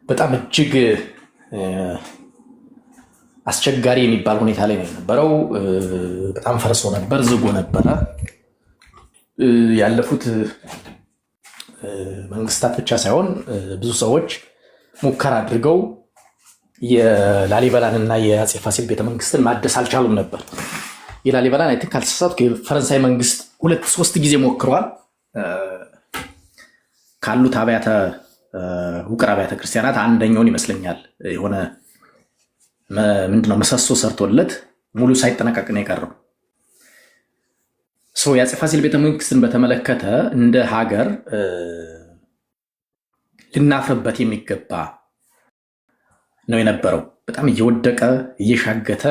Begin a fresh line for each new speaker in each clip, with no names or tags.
በጣም እጅግ አስቸጋሪ የሚባል ሁኔታ ላይ ነው የነበረው። በጣም ፈርሶ ነበር፣ ዝጎ ነበረ። ያለፉት መንግስታት ብቻ ሳይሆን ብዙ ሰዎች ሙከራ አድርገው የላሊበላን እና የአፄ ፋሲል ቤተመንግስትን ማደስ አልቻሉም ነበር። የላሊበላን አይ ቲንክ ካልተሳሳትኩ የፈረንሳይ መንግስት 2-3 ጊዜ ሞክሯል። ካሉት አብያተ ውቅር አብያተ ክርስቲያናት አንደኛውን ይመስለኛል የሆነ ምንድነው ምሰሶ ሰርቶለት ሙሉ ሳይጠናቀቅ ነው የቀረው። የአፄ ፋሲል ቤተመንግስትን በተመለከተ እንደ ሀገር ልናፍርበት የሚገባ ነው የነበረው። በጣም እየወደቀ እየሻገተ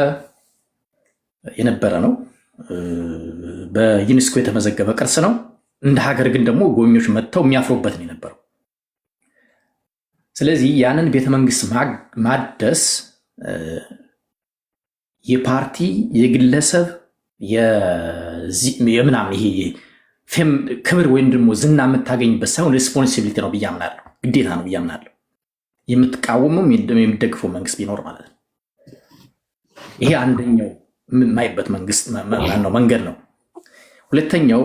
የነበረ ነው። በዩኔስኮ የተመዘገበ ቅርስ ነው። እንደ ሀገር ግን ደግሞ ጎብኚዎች መጥተው የሚያፍሩበት ነው የነበረው። ስለዚህ ያንን ቤተመንግስት ማደስ የፓርቲ የግለሰብ የምናምን ይሄ ክብር ወይም ደግሞ ዝና የምታገኝበት ሳይሆን ሬስፖንሲቢሊቲ ነው ብዬ አምናለሁ። ግዴታ ነው ብዬ አምናለሁ። የምትቃወመው የሚደግፈው መንግስት ቢኖር ማለት ነው። ይሄ አንደኛው የማይበት መንገድ ነው። ሁለተኛው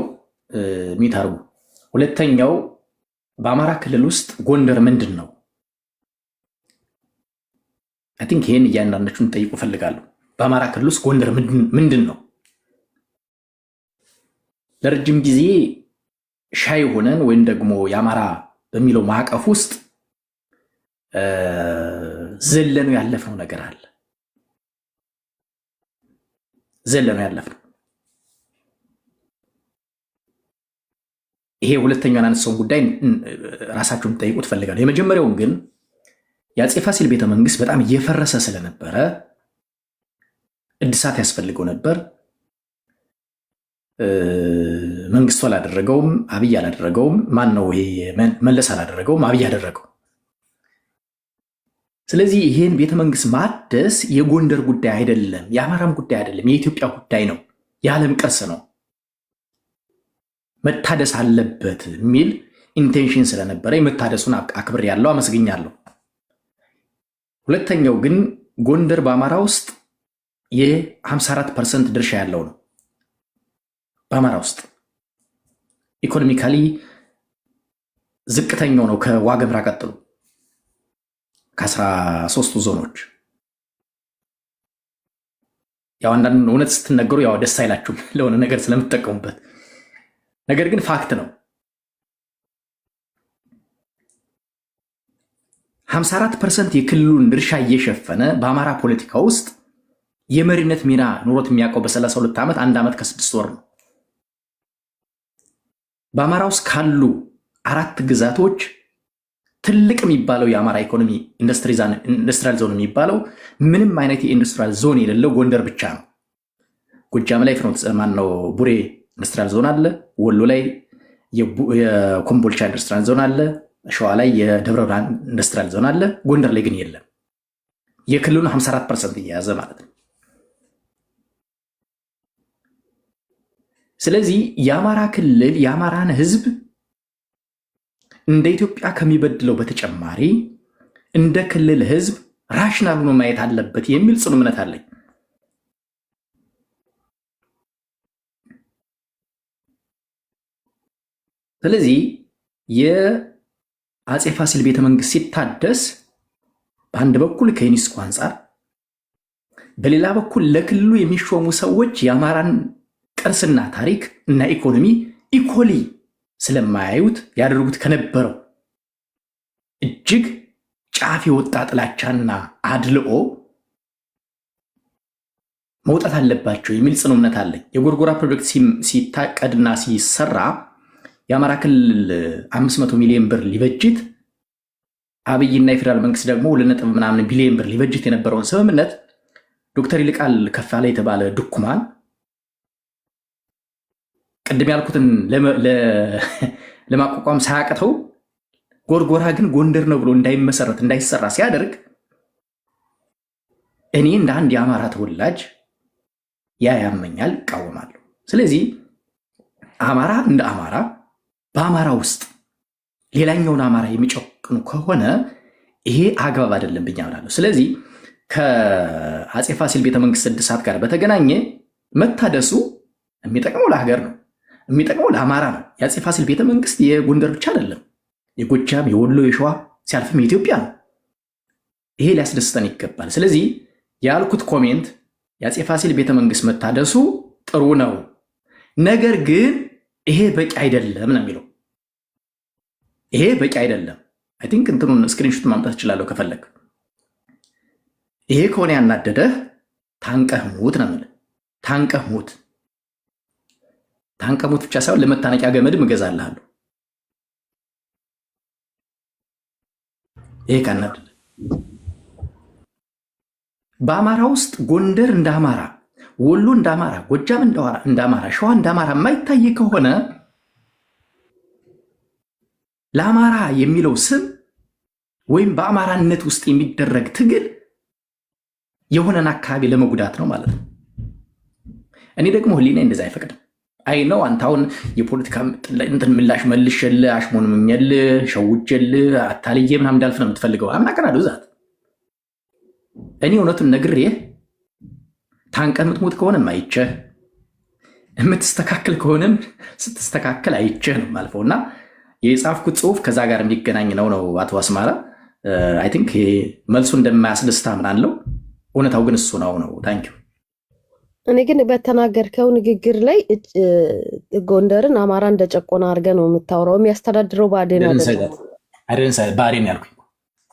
ሚታርጉ ሁለተኛው በአማራ ክልል ውስጥ ጎንደር ምንድን ነው? አይ ቲንክ ይሄን እያንዳንዳችሁን ጠይቁ ፈልጋለሁ። በአማራ ክልል ውስጥ ጎንደር ምንድን ነው? ለረጅም ጊዜ ሻይ ሆነን ወይም ደግሞ የአማራ በሚለው ማዕቀፍ ውስጥ ዘለነው ያለፍነው ነገር አለ። ዘለነው ያለፍነው ይሄ ሁለተኛውን አነሳውን ጉዳይ ራሳችሁን ጠይቁ ትፈልጋለሁ። የመጀመሪያውን ግን የአፄ ፋሲል ቤተመንግስት በጣም እየፈረሰ ስለነበረ እድሳት ያስፈልገው ነበር። መንግስቱ አላደረገውም፣ አብይ አላደረገውም። ማን ነው ይሄ? መለስ አላደረገውም፣ አብይ አደረገው። ስለዚህ ይሄን ቤተመንግስት ማደስ የጎንደር ጉዳይ አይደለም፣ የአማራም ጉዳይ አይደለም፣ የኢትዮጵያ ጉዳይ ነው፣ የዓለም ቅርስ ነው፣ መታደስ አለበት የሚል ኢንቴንሽን ስለነበረ የመታደሱን አክብር ያለው አመስግኛለሁ። ሁለተኛው ግን ጎንደር በአማራ ውስጥ የ54% ድርሻ ያለው ነው። በአማራ ውስጥ ኢኮኖሚካሊ ዝቅተኛው ነው ከዋግምራ ቀጥሎ ከ13ቱ ዞኖች። ያው አንዳንድ እውነት ስትነገሩ ያው ደስ አይላችሁም ለሆነ ነገር ስለምትጠቀሙበት፣ ነገር ግን ፋክት ነው። 54% የክልሉን ድርሻ እየሸፈነ በአማራ ፖለቲካ ውስጥ የመሪነት ሚና ኑሮት የሚያውቀው በ32 ዓመት 1 ዓመት ከ6 ወር ነው። በአማራ ውስጥ ካሉ 4 ግዛቶች ትልቅ የሚባለው የአማራ ኢኮኖሚ ኢንዱስትሪያል ዞን የሚባለው ምንም አይነት የኢንዱስትሪያል ዞን የሌለው ጎንደር ብቻ ነው። ጎጃም ላይ ፍኖተ ማነው ቡሬ ኢንዱስትሪያል ዞን አለ። ወሎ ላይ የኮምቦልቻ ኢንዱስትሪያል ዞን አለ። ሸዋ ላይ የደብረ ብርሃን ኢንዱስትሪያል ዞን አለ። ጎንደር ላይ ግን የለም። የክልሉን 54% እየያዘ ማለት ነው። ስለዚህ የአማራ ክልል የአማራን ሕዝብ እንደ ኢትዮጵያ ከሚበድለው በተጨማሪ እንደ ክልል ሕዝብ ራሽናል ሆኖ ማየት አለበት የሚል ጽኑ እምነት አለኝ። ስለዚህ የአፄ ፋሲል ቤተመንግስት ሲታደስ በአንድ በኩል ከዩኔስኮ አንጻር፣ በሌላ በኩል ለክልሉ የሚሾሙ ሰዎች የአማራን ቅርስና ታሪክ እና ኢኮኖሚ ኢኮሊ ስለማያዩት ያደርጉት ከነበረው እጅግ ጫፍ የወጣ ጥላቻና አድልኦ መውጣት አለባቸው የሚል ጽኑ እምነት አለኝ። የጎርጎራ ፕሮጀክት ሲታቀድና ሲሰራ የአማራ ክልል 500 ሚሊዮን ብር ሊበጅት፣ አብይና የፌዴራል መንግስት ደግሞ 2.ምናምን ቢሊዮን ብር ሊበጅት የነበረውን ስምምነት ዶክተር ይልቃል ከፋለ የተባለ ድኩማን ቅድም ያልኩትን ለማቋቋም ሳያቅተው ጎርጎራ ግን ጎንደር ነው ብሎ እንዳይመሰረት እንዳይሰራ ሲያደርግ እኔ እንደ አንድ የአማራ ተወላጅ ያመኛል፣ እቃወማለሁ። ስለዚህ አማራ እንደ አማራ በአማራ ውስጥ ሌላኛውን አማራ የሚጨክኑ ከሆነ ይሄ አግባብ አይደለም ብዬ አምናለሁ። ስለዚህ ከአፄ ፋሲል ቤተመንግስት እድሳት ጋር በተገናኘ መታደሱ የሚጠቅመው ለሀገር ነው፣ የሚጠቅመው ለአማራ ነው። የአፄ ፋሲል ቤተመንግስት የጎንደር ብቻ አይደለም፣ የጎጃም፣ የወሎ፣ የሸዋ ሲያልፍም የኢትዮጵያ ነው። ይሄ ሊያስደስተን ይገባል። ስለዚህ ያልኩት ኮሜንት የአፄ ፋሲል ቤተመንግስት መታደሱ ጥሩ ነው፣ ነገር ግን ይሄ በቂ አይደለም ነው የሚለው። ይሄ በቂ አይደለም። አይ ቲንክ እንትኑን ስክሪንሾት ማምጣት እችላለሁ ከፈለግ። ይሄ ከሆነ ያናደደህ ታንቀህ ሙት ነው የምልህ። ታንቀህ ሙት። ታንቀህ ሙት ብቻ ሳይሆን ለመታነቂያ ገመድም እገዛልሃለሁ። ይሄ ካናደደ በአማራ ውስጥ ጎንደር እንደ አማራ፣ ወሎ እንደ አማራ፣ ጎጃም እንደ አማራ፣ ሸዋ እንደ አማራ የማይታይ ከሆነ ለአማራ የሚለው ስም ወይም በአማራነት ውስጥ የሚደረግ ትግል የሆነን አካባቢ ለመጉዳት ነው ማለት ነው። እኔ ደግሞ ህሊና እንደዛ አይፈቅድም። አይ ነው አንተ አሁን የፖለቲካ እንትን ምላሽ መልሼልህ አሽሞንምኛልህ ሸውጄልህ አታልዬ ምናምን እንዳልፍ ነው የምትፈልገው። አምናቀናለሁ ዛት እኔ እውነቱን ነግሬህ ታንቀህ የምትሞት ከሆነም አይቼህ የምትስተካከል ከሆነም ስትስተካከል አይቼህ ነው የማልፈው እና የጻፍኩት ጽሁፍ ከዛ ጋር የሚገናኝ ነው አቶ አስማራ። አይ ቲንክ መልሱ እንደማያስደስታ ምናለው፣ እውነታው ግን እሱ ነው። ታንኪዩ።
እኔ ግን በተናገርከው ንግግር ላይ ጎንደርን አማራ እንደጨቆና አድርገህ ነው የምታወራው። የሚያስተዳድረው ብአዴን
አይደለም። ብአዴን ያልኩኝ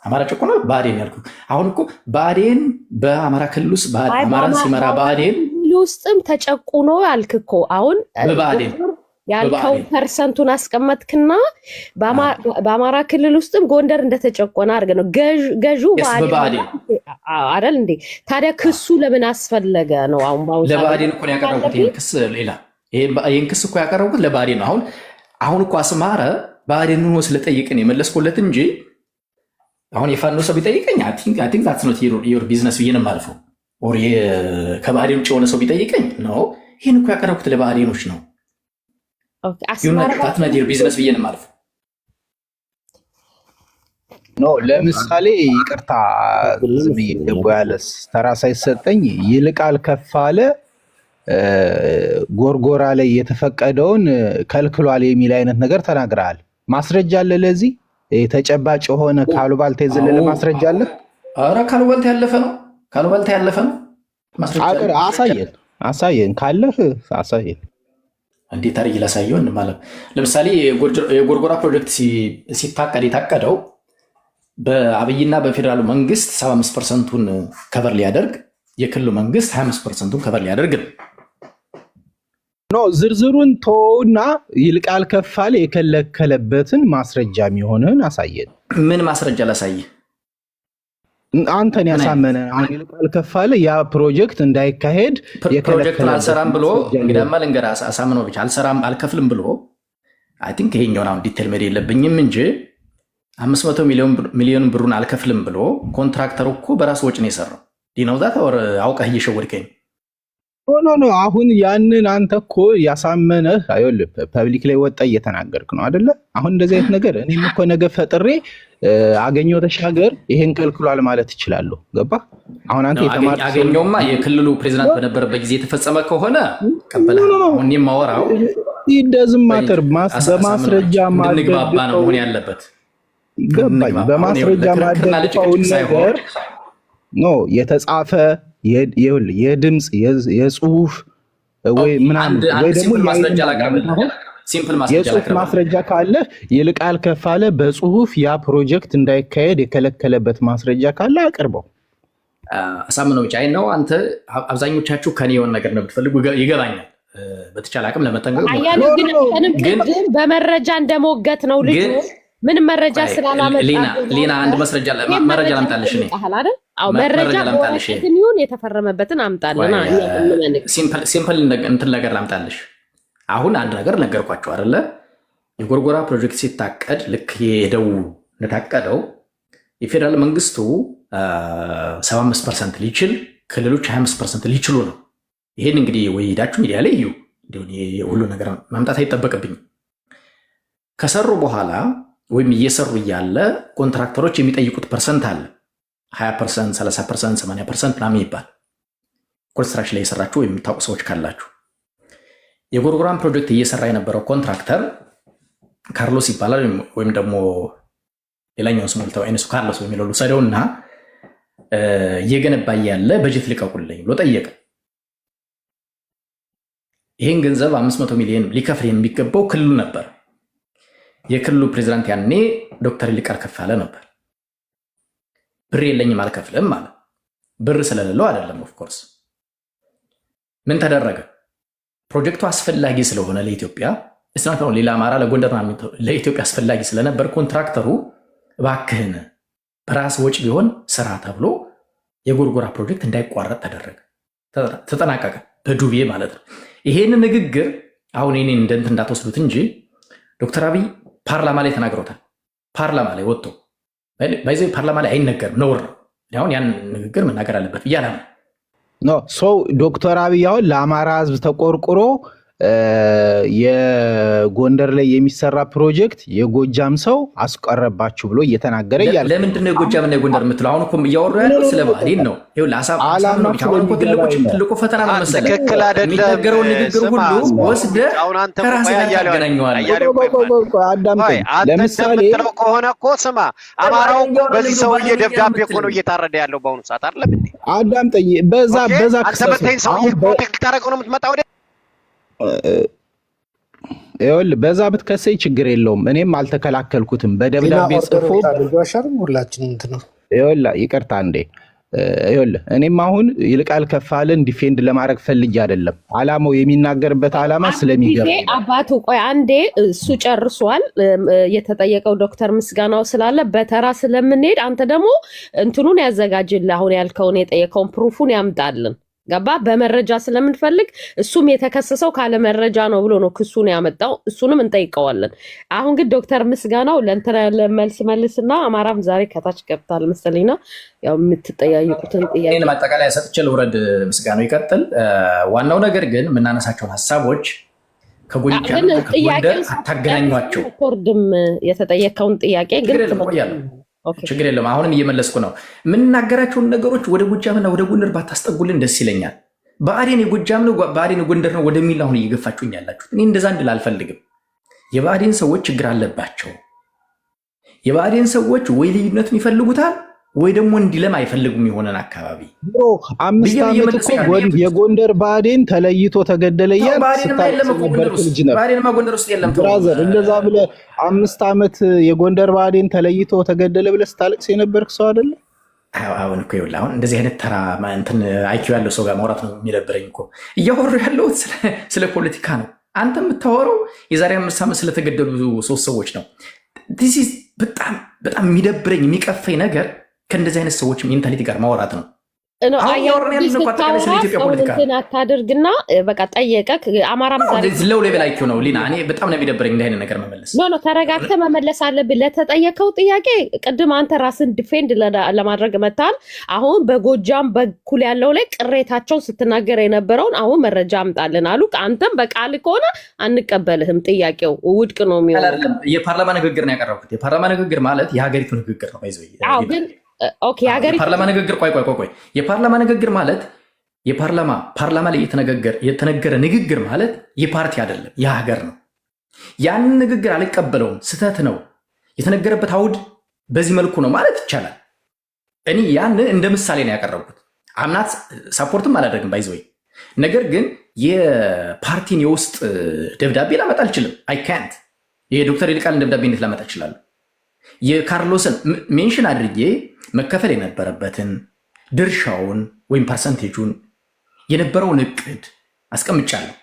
አማራ ጨቆና ብአዴን ያልኩኝ። አሁን እኮ ብአዴን በአማራ ክልል ውስጥ አማራን ሲመራ ብአዴን
ውስጥም ተጨቁኖ ያልክ እኮ አሁን
በብአዴን
ያልከው ፐርሰንቱን አስቀመጥክና በአማራ ክልል ውስጥም ጎንደር እንደተጨቆነ አድርገህ ነው ገዢው ብአዴን አይደል እንዴ? ታዲያ ክሱ ለምን አስፈለገ ነው? አሁን
ለብአዴን እኮ ያቀረቡት ይሄን ክስ ሌላ ይሄን ክስ እኮ ያቀረቡት ለብአዴን ነው። አሁን እኮ አስማረ ብአዴን ሆኖ ስለጠየቅን የመለስኩለት እንጂ አሁን የፋኖ ሰው ቢጠይቀኝ አይ ቲንክ ዛትስ ኖት ዮር ቢዝነስ ብዬ ነው የማልፈው። ኦር ከባህዴን ውጭ የሆነ ሰው ቢጠይቀኝ ነው ይህን እኮ ያቀረብኩት ለባህዴኖች ነው ዮር ቢዝነስ ብዬ ነው የማልፈው።
ኖ ለምሳሌ ይቅርታ ዝም ይገባ ያለ ተራ ሳይሰጠኝ ይልቃል ከፋለ ጎርጎራ ላይ የተፈቀደውን ከልክሏል የሚል አይነት ነገር ተናግረሃል። ማስረጃ አለ ለዚህ? ተጨባጭ የሆነ ካሉባልታ የዘለለ ማስረጃ አለ?
ኧረ ካሉባልታ ያለፈ ነው። ማስረጃ
አሳየን ካለህ አሳየን።
እንዴት አድርጌ ላሳየው? ማለት ለምሳሌ የጎርጎራ ፕሮጀክት ሲታቀድ የታቀደው በአብይና በፌዴራሉ መንግስት 75%ቱን ከቨር ሊያደርግ የክልሉ መንግስት 25%ቱን ከቨር ሊያደርግ ነው።
ኖ ዝርዝሩን ተውና ይልቃል ከፋለ የከለከለበትን ማስረጃ የሚሆንን አሳየን።
ምን ማስረጃ ላሳየ?
አንተን ያሳመነ አሁን ይልቃል ከፋለ ያ ፕሮጀክት እንዳይካሄድ
ፕሮጀክቱን አልሰራም ብሎ እንግዲያማ ልንገርህ፣ አሳምነው ብቻ አልሰራም አልከፍልም ብሎ አይ ቲንክ ይሄኛውን አሁን ዲቴል መሄድ የለብኝም እንጂ 500 ሚሊዮን ብሩን አልከፍልም ብሎ ኮንትራክተሩ እኮ በራሱ ወጪ ነው የሰራው። ዲናውዛት ወር አውቀህ እየሸወድከኝ
ኖ አሁን ያንን አንተ እኮ ያሳመነህ አይወልም ፐብሊክ ላይ ወጣ እየተናገርክ ነው አይደለ? አሁን እንደዚህ አይነት ነገር እኔም እኮ ነገ ፈጥሬ አገኘው ተሻገር ይሄን ከልክሏል ማለት እችላለሁ። ገባ? አሁን አንተ የተማርክ
አገኘውማ የክልሉ ፕሬዝዳንት በነበረበት ጊዜ የተፈጸመ ከሆነ ቀበለ አሁን የማወራው
ይደዝም ማተር በማስረጃ
ማድረግ ነው መሆን ያለበት።
ገባኝ። በማስረጃ ማድረግ ነገር ኖ የተጻፈ የድምጽ የጽሁፍ ወይ ምናምን ወይ ደግሞ የጽሁፍ ማስረጃ ካለ ይልቃል ከፋለ በጽሁፍ ያ ፕሮጀክት እንዳይካሄድ የከለከለበት ማስረጃ ካለ አቅርበው።
አሳምነው ብቻ አይ ነው አንተ አብዛኞቻችሁ ከኔ የሆነ ነገር ነው የምትፈልጉ ይገባኛል። በተቻለ አቅም ለመጠንቀቅ
ግን በመረጃ እንደሞገት ነው ልጅ ምን መረጃ ስላላመጣ
ሌና አንድ መረጃ ላምጣልሽ እኔ
መረጃ ላምጣልሽ ግን ይሁን የተፈረመበትን አምጣልና
ሲምፕል እንትን ነገር ላምጣልሽ። አሁን አንድ ነገር ነገርኳቸው አይደለ? የጎርጎራ ፕሮጀክት ሲታቀድ ልክ የሄደው እንደታቀደው የፌዴራል መንግስቱ 75% ሊችል ክልሎች 25% ሊችሉ ነው። ይሄን እንግዲህ ወይ ሄዳችሁ ሚዲያ ላይ እዩ። ሁሉ ነገር ማምጣት አይጠበቅብኝም። ከሰሩ በኋላ ወይም እየሰሩ እያለ ኮንትራክተሮች የሚጠይቁት ፐርሰንት አለ 20%፣ 30%፣ 80% ምናምን ይባል። ኮንስትራክሽን ላይ የሰራችሁ ወይም የምታውቁ ሰዎች ካላችሁ የጎርጎራን ፕሮጀክት እየሰራ የነበረው ኮንትራክተር ካርሎስ ይባላል። ወይም ደግሞ ሌላኛውን ስሙ ልተው አይነሱ ካርሎስ በሚለው ልውሰደውና እየገነባ ያለ በጀት ልቀቁልኝ ብሎ ጠየቀ። ይህን ገንዘብ 500 ሚሊዮን ሊከፍል የሚገባው ክልሉ ነበር። የክልሉ ፕሬዚዳንት ያኔ ዶክተር ይልቃል ከፋለ ነበር። ብር የለኝም አልከፍልም ማለት ብር ስለሌለው አይደለም። ኦፍኮርስ ምን ተደረገ? ፕሮጀክቱ አስፈላጊ ስለሆነ ለኢትዮጵያ እስናት ነው ሌላ አማራ ለጎንደር ለኢትዮጵያ አስፈላጊ ስለነበር ኮንትራክተሩ እባክህን በራስ ወጪ ቢሆን ስራ ተብሎ የጎርጎራ ፕሮጀክት እንዳይቋረጥ ተደረገ። ተጠናቀቀ በዱቤ ማለት ነው። ይሄን ንግግር አሁን እኔን እንደንት እንዳትወስዱት እንጂ ዶክተር አብይ ፓርላማ ላይ ተናግሮታል። ፓርላማ ላይ ወጥቶ ባይዘው ፓርላማ ላይ አይነገርም፣ ነውር ነው። አሁን ያን ንግግር መናገር አለበት ብያለሁ
ነው ሰው ዶክተር አብይ አሁን ለአማራ ህዝብ ተቆርቁሮ የጎንደር ላይ የሚሰራ ፕሮጀክት የጎጃም ሰው አስቀረባችሁ ብሎ እየተናገረ ያለ
ለምንድን ነው የጎጃም እና የጎንደር የምትለው? አሁን እኮ እያወሩ ያለው ስለ ባህሪን ነው። ይኸው ትልቁ ፈተና ነው መሰለህ የሚነገረውን ንግግር ሁሉ ወስደህ ከራስህ ጋር ታገናኘዋለህ።
ለምሳሌ ከሆነ እኮ ስማ፣ አማራው በዚህ ሰውዬ ደብዳቤ እኮ ነው እየታረደ ያለው በአሁኑ ሰዓት አይደለም እንዴ?
አዳምጠኝ። በዛ
ሰውዬ ፕሮቴክት ታደርገው ነው የምትመጣው።
ይኸውልህ በዛ ብትከሰኝ ችግር የለውም። እኔም አልተከላከልኩትም። በደብዳቤ ጽፎ ይኸውልህ ይቅርታ እንዴ ይኸውልህ እኔም አሁን ይልቃል ከፋለን ዲፌንድ ለማድረግ ፈልጌ አይደለም። አላማው የሚናገርበት አላማ ስለሚገባ
አባቱ ቆይ አንዴ እሱ ጨርሷል። የተጠየቀው ዶክተር ምስጋናው ስላለ በተራ ስለምንሄድ አንተ ደግሞ እንትኑን ያዘጋጅልህ። አሁን ያልከውን የጠየቀውን ፕሩፉን ያምጣልን። ገባ? በመረጃ ስለምንፈልግ እሱም የተከሰሰው ካለ መረጃ ነው ብሎ ነው ክሱን ያመጣው። እሱንም እንጠይቀዋለን። አሁን ግን ዶክተር ምስጋናው ለእንትና መልስ መልስና አማራም ዛሬ ከታች ገብታል መሰለኝና ያው የምትጠያየቁትን ጥያቄ
ማጠቃለያ ሰጥቼ ልውረድ። ምስጋናው ይቀጥል። ዋናው ነገር ግን የምናነሳቸውን ሀሳቦች ከጎጃም ከጎንደር አታገናኟቸው።
ኮርድም የተጠየቀውን ጥያቄ ግን
ችግር የለም። አሁንም እየመለስኩ ነው። የምንናገራቸውን ነገሮች ወደ ጎጃምና ወደ ጎንደር ባታስጠጉልን ደስ ይለኛል። ብአዴን የጎጃም ነው፣ ብአዴን የጎንደር ነው ወደሚል አሁን እየገፋችሁኝ ያላችሁት። እኔ እንደዛ እንድል አልፈልግም። የብአዴን ሰዎች ችግር አለባቸው። የብአዴን ሰዎች ወይ ልዩነቱን ይፈልጉታል ወይ ደግሞ እንዲለም አይፈልጉም። የሆነን አካባቢ
5 ዓመት እኮ የጎንደር ብአዴን ተለይቶ ተገደለ እያል
ብአዴንማ ጎንደር ውስጥ የለም።
ብራዘር እንደዛ ብለህ 5 ዓመት የጎንደር ብአዴን ተለይቶ ተገደለ ብለህ ስታለቅስ የነበርክ ሰው አይደለ?
አሁን እኮ ይኸውልህ አሁን እንደዚህ አይነት ተራ እንትን አይኪው ያለው ሰው ጋር ማውራት ነው የሚደብረኝ እኮ። እያወሩ ያለሁት ስለ ፖለቲካ ነው። አንተ የምታወራው የዛሬ 5 ዓመት ስለተገደሉ 3 ሰዎች ነው። በጣም በጣም የሚደብረኝ የሚቀፈኝ ነገር ከእንደዚህ አይነት ሰዎች ሜንታሊቲ ጋር ማውራት ነው።
አታድርግና በቃ ጠየቀ። አማራም
ለው ሌቭል አይኪው ነው ሊና። እኔ በጣም ነው የሚደብረኝ እንዲህ አይነት ነገር መመለስ።
ኖ ተረጋግተህ መመለስ አለብን። ለተጠየቀው ጥያቄ ቅድም አንተ ራስን ዲፌንድ ለማድረግ መታል። አሁን በጎጃም በኩል ያለው ላይ ቅሬታቸውን ስትናገር የነበረውን አሁን መረጃ አምጣልን አሉ። አንተም በቃል ከሆነ አንቀበልህም፣ ጥያቄው ውድቅ ነው የሚሆነው።
የፓርላማ ንግግር ነው ያቀረብኩት። የፓርላማ ንግግር ማለት የሀገሪቱ ንግግር ነው።
ግን
የፓርላማ ንግግር ቆይ የፓርላማ ንግግር ማለት ፓርላማ ላይ የተነገረ ንግግር ማለት የፓርቲ አይደለም የሀገር ነው። ያንን ንግግር አልቀበለውም፣ ስህተት ነው፣ የተነገረበት አውድ በዚህ መልኩ ነው ማለት ይቻላል። እኔ ያንን እንደ ምሳሌ ነው ያቀረብኩት። አምናት ሳፖርትም አላደርግም ባይዘወይ። ነገር ግን የፓርቲን የውስጥ ደብዳቤ ላመጣ አልችልም። አይ ካንት። የዶክተር ይልቃልን ደብዳቤ እንዴት ላመጣ እችላለሁ? የካርሎስን ሜንሽን አድርጌ መከፈል የነበረበትን ድርሻውን ወይም ፐርሰንቴጁን የነበረውን እቅድ አስቀምጫለሁ።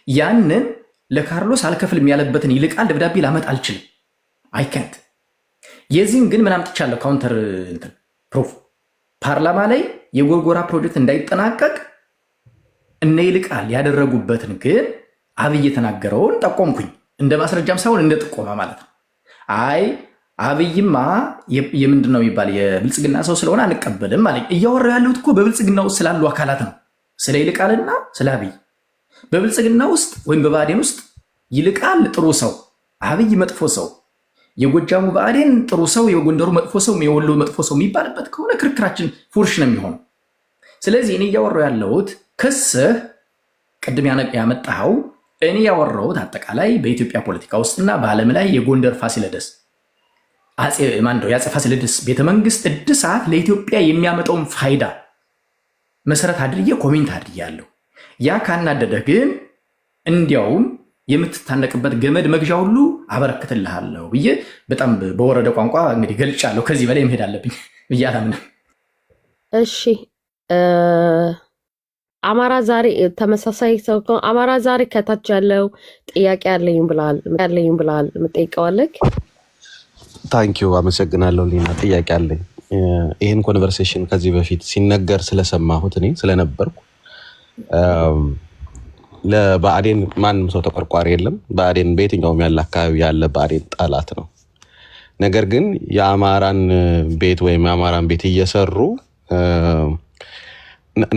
ያንን ለካርሎስ አልከፍልም ያለበትን ይልቃል ደብዳቤ ላመጣ አልችልም። አይከንት። የዚህም ግን ምን አምጥቻለሁ? ካውንተር ፕሩፍ። ፓርላማ ላይ የጎርጎራ ፕሮጀክት እንዳይጠናቀቅ እነ ይልቃል ያደረጉበትን ግን አብይ የተናገረውን ጠቆምኩኝ። እንደ ማስረጃም ሳይሆን እንደ ጥቆማ ማለት ነው። አይ አብይማ የምንድን ነው የሚባል የብልጽግና ሰው ስለሆነ አንቀበልም ማለት። እያወራሁ ያለሁት እኮ በብልጽግና ውስጥ ስላሉ አካላት ነው፣ ስለ ይልቃልና ስለ አብይ። በብልጽግና ውስጥ ወይም በብአዴን ውስጥ ይልቃል ጥሩ ሰው፣ አብይ መጥፎ ሰው፣ የጎጃሙ ብአዴን ጥሩ ሰው፣ የጎንደሩ መጥፎ ሰው፣ የወሎ መጥፎ ሰው የሚባልበት ከሆነ ክርክራችን ፉርሽ ነው የሚሆነው። ስለዚህ እኔ እያወራሁ ያለሁት ክስህ ቅድም ያመጣኸው እኔ ያወራሁት አጠቃላይ በኢትዮጵያ ፖለቲካ ውስጥና በዓለም ላይ የጎንደር ፋሲለደስ የአፄ ፋሲለደስ ቤተመንግስት እድሳት ለኢትዮጵያ የሚያመጣውን ፋይዳ መሰረት አድርጌ ኮሜንት አድርጌያለሁ። ያ ካናደደህ ግን እንዲያውም የምትታነቅበት ገመድ መግዣ ሁሉ አበረክትልሃለሁ ብዬ በጣም በወረደ ቋንቋ እንግዲህ ገልጫለሁ። ከዚህ በላይ መሄድ አለብኝ ብዬ አላምንም።
እሺ አማራ ዛሬ ተመሳሳይ ሰው አማራ ዛሬ ከታች ያለው ጥያቄ ያለኝ ብላል የምጠይቀዋለክ።
ታንኪዩ አመሰግናለሁ ሊና። ጥያቄ አለኝ። ይህን ኮንቨርሴሽን ከዚህ በፊት ሲነገር ስለሰማሁት እኔ ስለነበርኩ ለብአዴን ማንም ሰው ተቆርቋሪ የለም። ብአዴን በየትኛውም ያለ አካባቢ ያለ ብአዴን ጠላት ነው። ነገር ግን የአማራን ቤት ወይም የአማራን ቤት እየሰሩ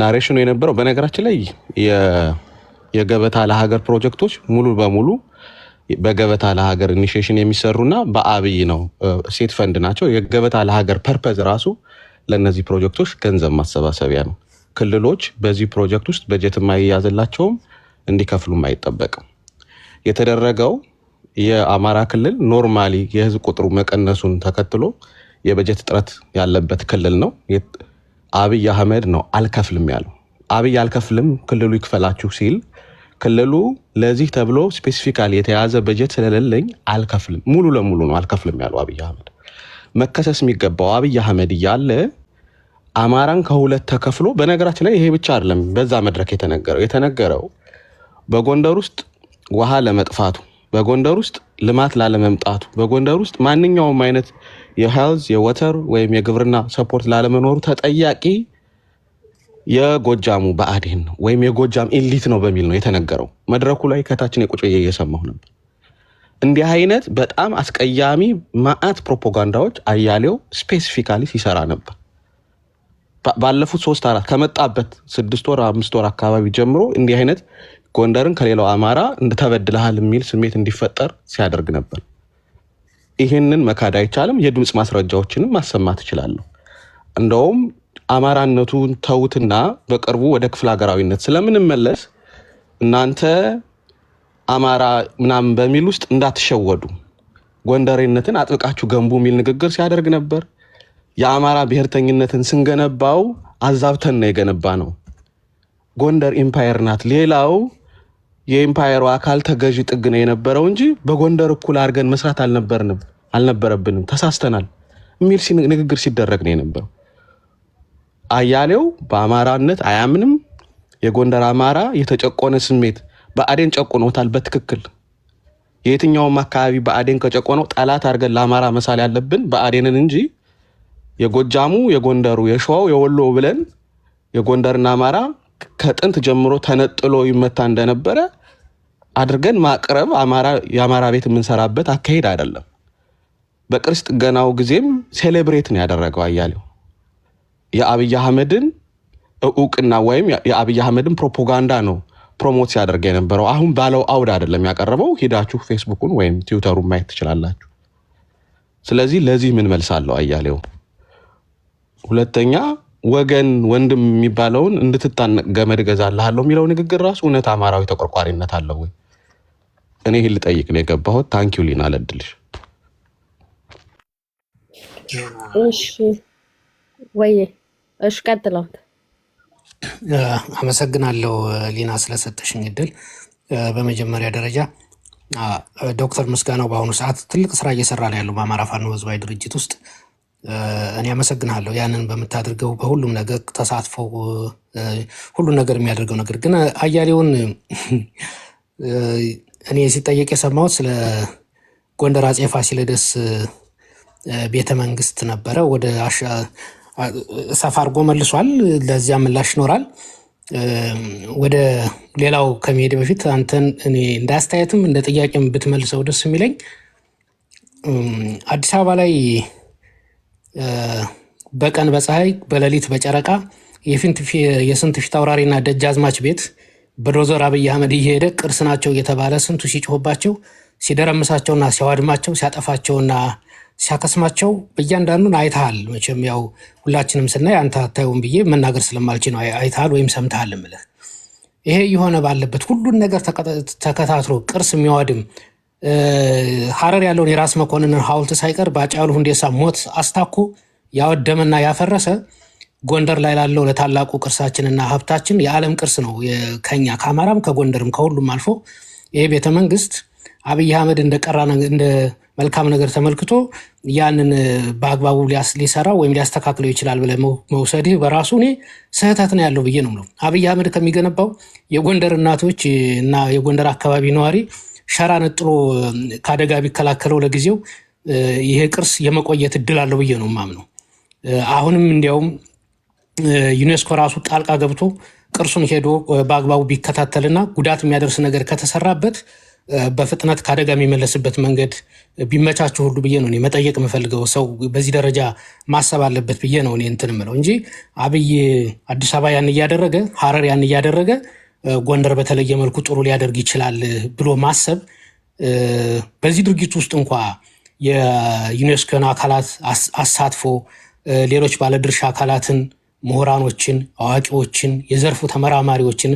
ናሬሽኑ የነበረው በነገራችን ላይ የገበታ ለሀገር ፕሮጀክቶች ሙሉ በሙሉ በገበታ ለሀገር ኢኒሺዬሽን የሚሰሩና በአብይ ነው ሴት ፈንድ ናቸው። የገበታ ለሀገር ፐርፐዝ ራሱ ለነዚህ ፕሮጀክቶች ገንዘብ ማሰባሰቢያ ነው። ክልሎች በዚህ ፕሮጀክት ውስጥ በጀት የማይያዝላቸውም እንዲከፍሉም አይጠበቅም። የተደረገው የአማራ ክልል ኖርማሊ የህዝብ ቁጥሩ መቀነሱን ተከትሎ የበጀት እጥረት ያለበት ክልል ነው። አብይ አህመድ ነው አልከፍልም ያለው። አብይ አልከፍልም ክልሉ ይክፈላችሁ ሲል ክልሉ ለዚህ ተብሎ ስፔሲፊካሊ የተያዘ በጀት ስለሌለኝ አልከፍልም ሙሉ ለሙሉ ነው አልከፍልም ያለው አብይ አህመድ። መከሰስ የሚገባው አብይ አህመድ እያለ አማራን ከሁለት ተከፍሎ፣ በነገራችን ላይ ይሄ ብቻ አይደለም በዛ መድረክ የተነገረው በጎንደር ውስጥ ውሃ ለመጥፋቱ፣ በጎንደር ውስጥ ልማት ላለመምጣቱ፣ በጎንደር ውስጥ ማንኛውም አይነት የሄልዝ የወተር ወይም የግብርና ሰፖርት ላለመኖሩ ተጠያቂ የጎጃሙ ብአዴን ነው ወይም የጎጃም ኤሊት ነው በሚል ነው የተነገረው። መድረኩ ላይ ከታችን የቁጭ እየሰማሁ ነበር። እንዲህ አይነት በጣም አስቀያሚ ማአት ፕሮፓጋንዳዎች አያሌው ስፔሲፊካሊ ሲሰራ ነበር። ባለፉት 3-4 ከመጣበት 6 ወር 5 ወር አካባቢ ጀምሮ እንዲህ አይነት ጎንደርን ከሌላው አማራ እንደተበድለሃል የሚል ስሜት እንዲፈጠር ሲያደርግ ነበር። ይሄንን መካድ አይቻልም። የድምጽ ማስረጃዎችንም ማሰማት እችላለሁ። እንደውም አማራነቱን ተውትና በቅርቡ ወደ ክፍለ ሀገራዊነት ስለምንመለስ እናንተ አማራ ምናምን በሚል ውስጥ እንዳትሸወዱ፣ ጎንደሬነትን አጥብቃችሁ ገንቡ የሚል ንግግር ሲያደርግ ነበር። የአማራ ብሔርተኝነትን ስንገነባው አዛብተን ነው የገነባ ነው። ጎንደር ኢምፓየር ናት፣ ሌላው የኢምፓየሩ አካል ተገዢ ጥግ ነው የነበረው እንጂ በጎንደር እኩል አድርገን መስራት አልነበረብንም፣ ተሳስተናል የሚል ንግግር ሲደረግ ነው የነበረው። አያሌው በአማራነት አያምንም። የጎንደር አማራ የተጨቆነ ስሜት ብአዴን ጨቆኖታል በትክክል። የትኛውም አካባቢ ብአዴን ከጨቆነው ጠላት አድርገን ለአማራ መሳል ያለብን ብአዴንን እንጂ የጎጃሙ፣ የጎንደሩ፣ የሸዋው፣ የወሎ ብለን የጎንደርና አማራ ከጥንት ጀምሮ ተነጥሎ ይመታ እንደነበረ አድርገን ማቅረብ የአማራ ቤት የምንሰራበት አካሄድ አይደለም። በቅርስ ጥገናው ጊዜም ሴሌብሬት ነው ያደረገው አያሌው የአብይ አህመድን እውቅና ወይም የአብይ አህመድን ፕሮፓጋንዳ ነው ፕሮሞት ሲያደርግ የነበረው። አሁን ባለው አውድ አይደለም ያቀረበው። ሂዳችሁ ፌስቡኩን ወይም ትዊተሩን ማየት ትችላላችሁ። ስለዚህ ለዚህ ምን መልሳለሁ አያሌው? ሁለተኛ ወገን ወንድም የሚባለውን እንድትታነቅ ገመድ ገዛልሃለሁ የሚለው ንግግር ራሱ እውነት አማራዊ ተቆርቋሪነት አለው ወይ? እኔ ይህን ልጠይቅ ነው የገባሁት። ታንኪዩ ሊና ለድልሽ።
እሺ ወይ እሺ ቀጥለው።
አመሰግናለሁ ሊና ስለሰጠሽኝ እድል። በመጀመሪያ ደረጃ ዶክተር ምስጋናው በአሁኑ ሰዓት ትልቅ ስራ እየሰራ ነው ያለው በአማራ ፋኖ ህዝባዊ ድርጅት ውስጥ። እኔ አመሰግናለሁ ያንን በምታደርገው በሁሉም ነገር ተሳትፎ ሁሉን ነገር የሚያደርገው ነገር ግን አያሌውን እኔ ሲጠየቅ የሰማሁት ስለ ጎንደር አፄ ፋሲለደስ ቤተ መንግስት ነበረ። ወደ ሰፋ አድርጎ መልሷል። ለዚያ ምላሽ ይኖራል። ወደ ሌላው ከመሄድ በፊት አንተን እኔ እንዳስተያየትም እንደ ጥያቄም ብትመልሰው ደስ የሚለኝ አዲስ አበባ ላይ በቀን በፀሐይ በሌሊት በጨረቃ የስንት ፊት አውራሪና ደጃዝማች ቤት በዶዘር አብይ አህመድ እየሄደ ቅርስ ናቸው እየተባለ ስንቱ ሲጮህባቸው ሲደረምሳቸውና ሲያዋድማቸው ሲያጠፋቸውና ሲያከስማቸው በእያንዳንዱን አይተሃል። መቼም ያው ሁላችንም ስናይ አንተ አታዩም ብዬ መናገር ስለማልችል ነው አይተሃል ወይም ሰምተሃል እምልህ። ይሄ የሆነ ባለበት ሁሉን ነገር ተከታትሎ ቅርስ የሚያወድም ሐረር ያለውን የራስ መኮንንን ሐውልት ሳይቀር በአጫሉ ሁንዴሳ ሞት አስታኮ ያወደመና ያፈረሰ ጎንደር ላይ ላለው ለታላቁ ቅርሳችንና ሀብታችን የዓለም ቅርስ ነው። ከኛ ከአማራም ከጎንደርም ከሁሉም አልፎ ይሄ ቤተመንግስት አብይ አህመድ እንደ መልካም ነገር ተመልክቶ ያንን በአግባቡ ሊሰራው ወይም ሊያስተካክለው ይችላል ብለህ መውሰድህ በራሱ እኔ ስህተት ነው ያለው ብዬ ነው። አብይ አህመድ ከሚገነባው የጎንደር እናቶች እና የጎንደር አካባቢ ነዋሪ ሸራ ነጥሎ ከአደጋ ቢከላከለው ለጊዜው ይሄ ቅርስ የመቆየት እድል አለው ብዬ ነው የማምነው። አሁንም እንዲያውም ዩኔስኮ ራሱ ጣልቃ ገብቶ ቅርሱን ሄዶ በአግባቡ ቢከታተልና ጉዳት የሚያደርስ ነገር ከተሰራበት በፍጥነት ከአደጋ የሚመለስበት መንገድ ቢመቻቹ ሁሉ ብዬ ነው እኔ መጠየቅ የምፈልገው። ሰው በዚህ ደረጃ ማሰብ አለበት ብዬ ነው እኔ እንትን የምለው እንጂ አብይ አዲስ አበባ ያን እያደረገ ሐረር ያን እያደረገ ጎንደር በተለየ መልኩ ጥሩ ሊያደርግ ይችላል ብሎ ማሰብ በዚህ ድርጊት ውስጥ እንኳ የዩኔስኮን አካላት አሳትፎ ሌሎች ባለድርሻ አካላትን፣ ምሁራኖችን፣ አዋቂዎችን፣ የዘርፉ ተመራማሪዎችን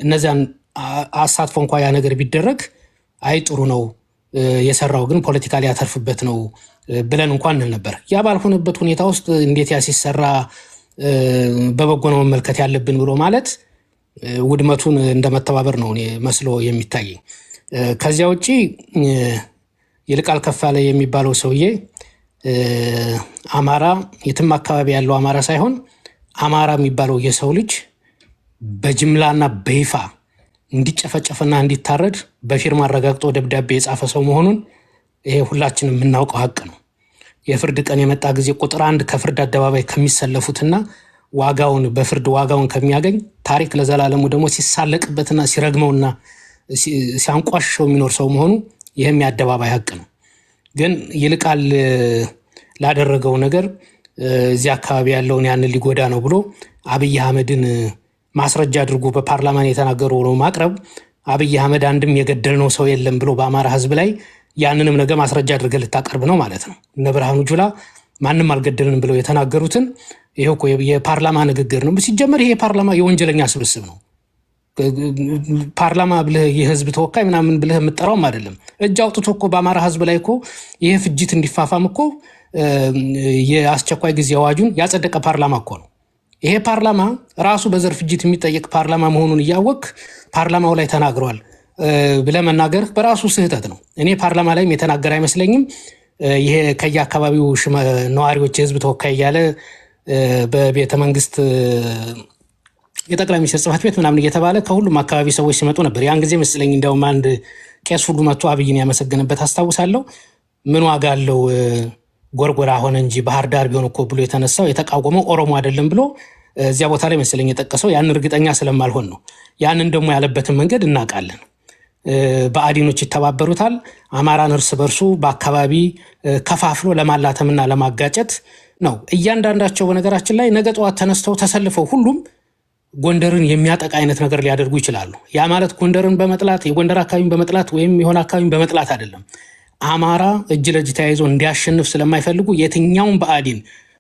እነዚያን አሳትፎ እንኳ ያ ነገር ቢደረግ አይ ጥሩ ነው የሰራው ግን ፖለቲካ ሊያተርፍበት ነው ብለን እንኳን እንል ነበር። ያ ባልሆነበት ሁኔታ ውስጥ እንዴት ያ ሲሰራ በበጎ ነው መመልከት ያለብን ብሎ ማለት ውድመቱን እንደመተባበር ነው እኔ መስሎ የሚታየኝ። ከዚያ ውጪ ይልቃል ከፋለ የሚባለው ሰውዬ አማራ የትም አካባቢ ያለው አማራ ሳይሆን አማራ የሚባለው የሰው ልጅ በጅምላና በይፋ እንዲጨፈጨፍና እንዲታረድ በፊርማ አረጋግጦ ደብዳቤ የጻፈ ሰው መሆኑን ይሄ ሁላችንም የምናውቀው ሀቅ ነው። የፍርድ ቀን የመጣ ጊዜ ቁጥር 1 ከፍርድ አደባባይ ከሚሰለፉትና በፍርድ ዋጋውን ከሚያገኝ ታሪክ ለዘላለሙ ደግሞ ሲሳለቅበትና ሲረግመውና ሲያንቋሽሸው የሚኖር ሰው መሆኑ ይህም የአደባባይ ሀቅ ነው። ግን ይልቃል ላደረገው ነገር እዚህ አካባቢ ያለውን ያንን ሊጎዳ ነው ብሎ አብይ አህመድን ማስረጃ አድርጎ በፓርላማን የተናገረው ነው ማቅረብ አብይ አህመድ አንድም የገደልነው ሰው የለም ብሎ በአማራ ህዝብ ላይ ያንንም ነገር ማስረጃ አድርገህ ልታቀርብ ነው ማለት ነው። እነ ብርሃኑ ጁላ ማንም አልገደልንም ብለው የተናገሩትን ይሄው እኮ የፓርላማ ንግግር ነው። ሲጀመር ይሄ የፓርላማ የወንጀለኛ ስብስብ ነው። ፓርላማ ብለህ የህዝብ ተወካይ ምናምን ብለህ የምጠራውም አይደለም። እጅ አውጥቶ እኮ በአማራ ህዝብ ላይ እኮ ይሄ ፍጅት እንዲፋፋም እኮ የአስቸኳይ ጊዜ አዋጁን ያጸደቀ ፓርላማ እኮ ነው። ይሄ ፓርላማ ራሱ በዘር ፍጅት የሚጠየቅ ፓርላማ መሆኑን እያወቅ ፓርላማው ላይ ተናግሯል ብለህ መናገር በራሱ ስህተት ነው። እኔ ፓርላማ ላይም የተናገረ አይመስለኝም። ይሄ ከየአካባቢው ነዋሪዎች የህዝብ ተወካይ እያለ በቤተ መንግስት የጠቅላይ ሚኒስትር ጽሕፈት ቤት ምናምን እየተባለ ከሁሉም አካባቢ ሰዎች ሲመጡ ነበር። ያን ጊዜ መስለኝ እንዲያውም አንድ ቄስ ሁሉ መጥቶ አብይን ያመሰገንበት አስታውሳለሁ። ምን ዋጋ አለው ጎርጎራ ሆነ እንጂ ባህር ዳር ቢሆን እኮ ብሎ የተነሳው የተቃወመው ኦሮሞ አይደለም ብሎ እዚያ ቦታ ላይ መስለኝ የጠቀሰው ያን እርግጠኛ ስለማልሆን ነው። ያንን ደግሞ ያለበትን መንገድ እናውቃለን። ብአዴኖች ይተባበሩታል። አማራን እርስ በርሱ በአካባቢ ከፋፍሎ ለማላተምና ለማጋጨት ነው እያንዳንዳቸው። በነገራችን ላይ ነገ ጠዋት ተነስተው ተሰልፈው ሁሉም ጎንደርን የሚያጠቃ አይነት ነገር ሊያደርጉ ይችላሉ። ያ ማለት ጎንደርን በመጥላት የጎንደር አካባቢን በመጥላት ወይም የሆነ አካባቢን በመጥላት አይደለም። አማራ እጅ ለእጅ ተያይዞ እንዲያሸንፍ ስለማይፈልጉ የትኛውን ብአዴን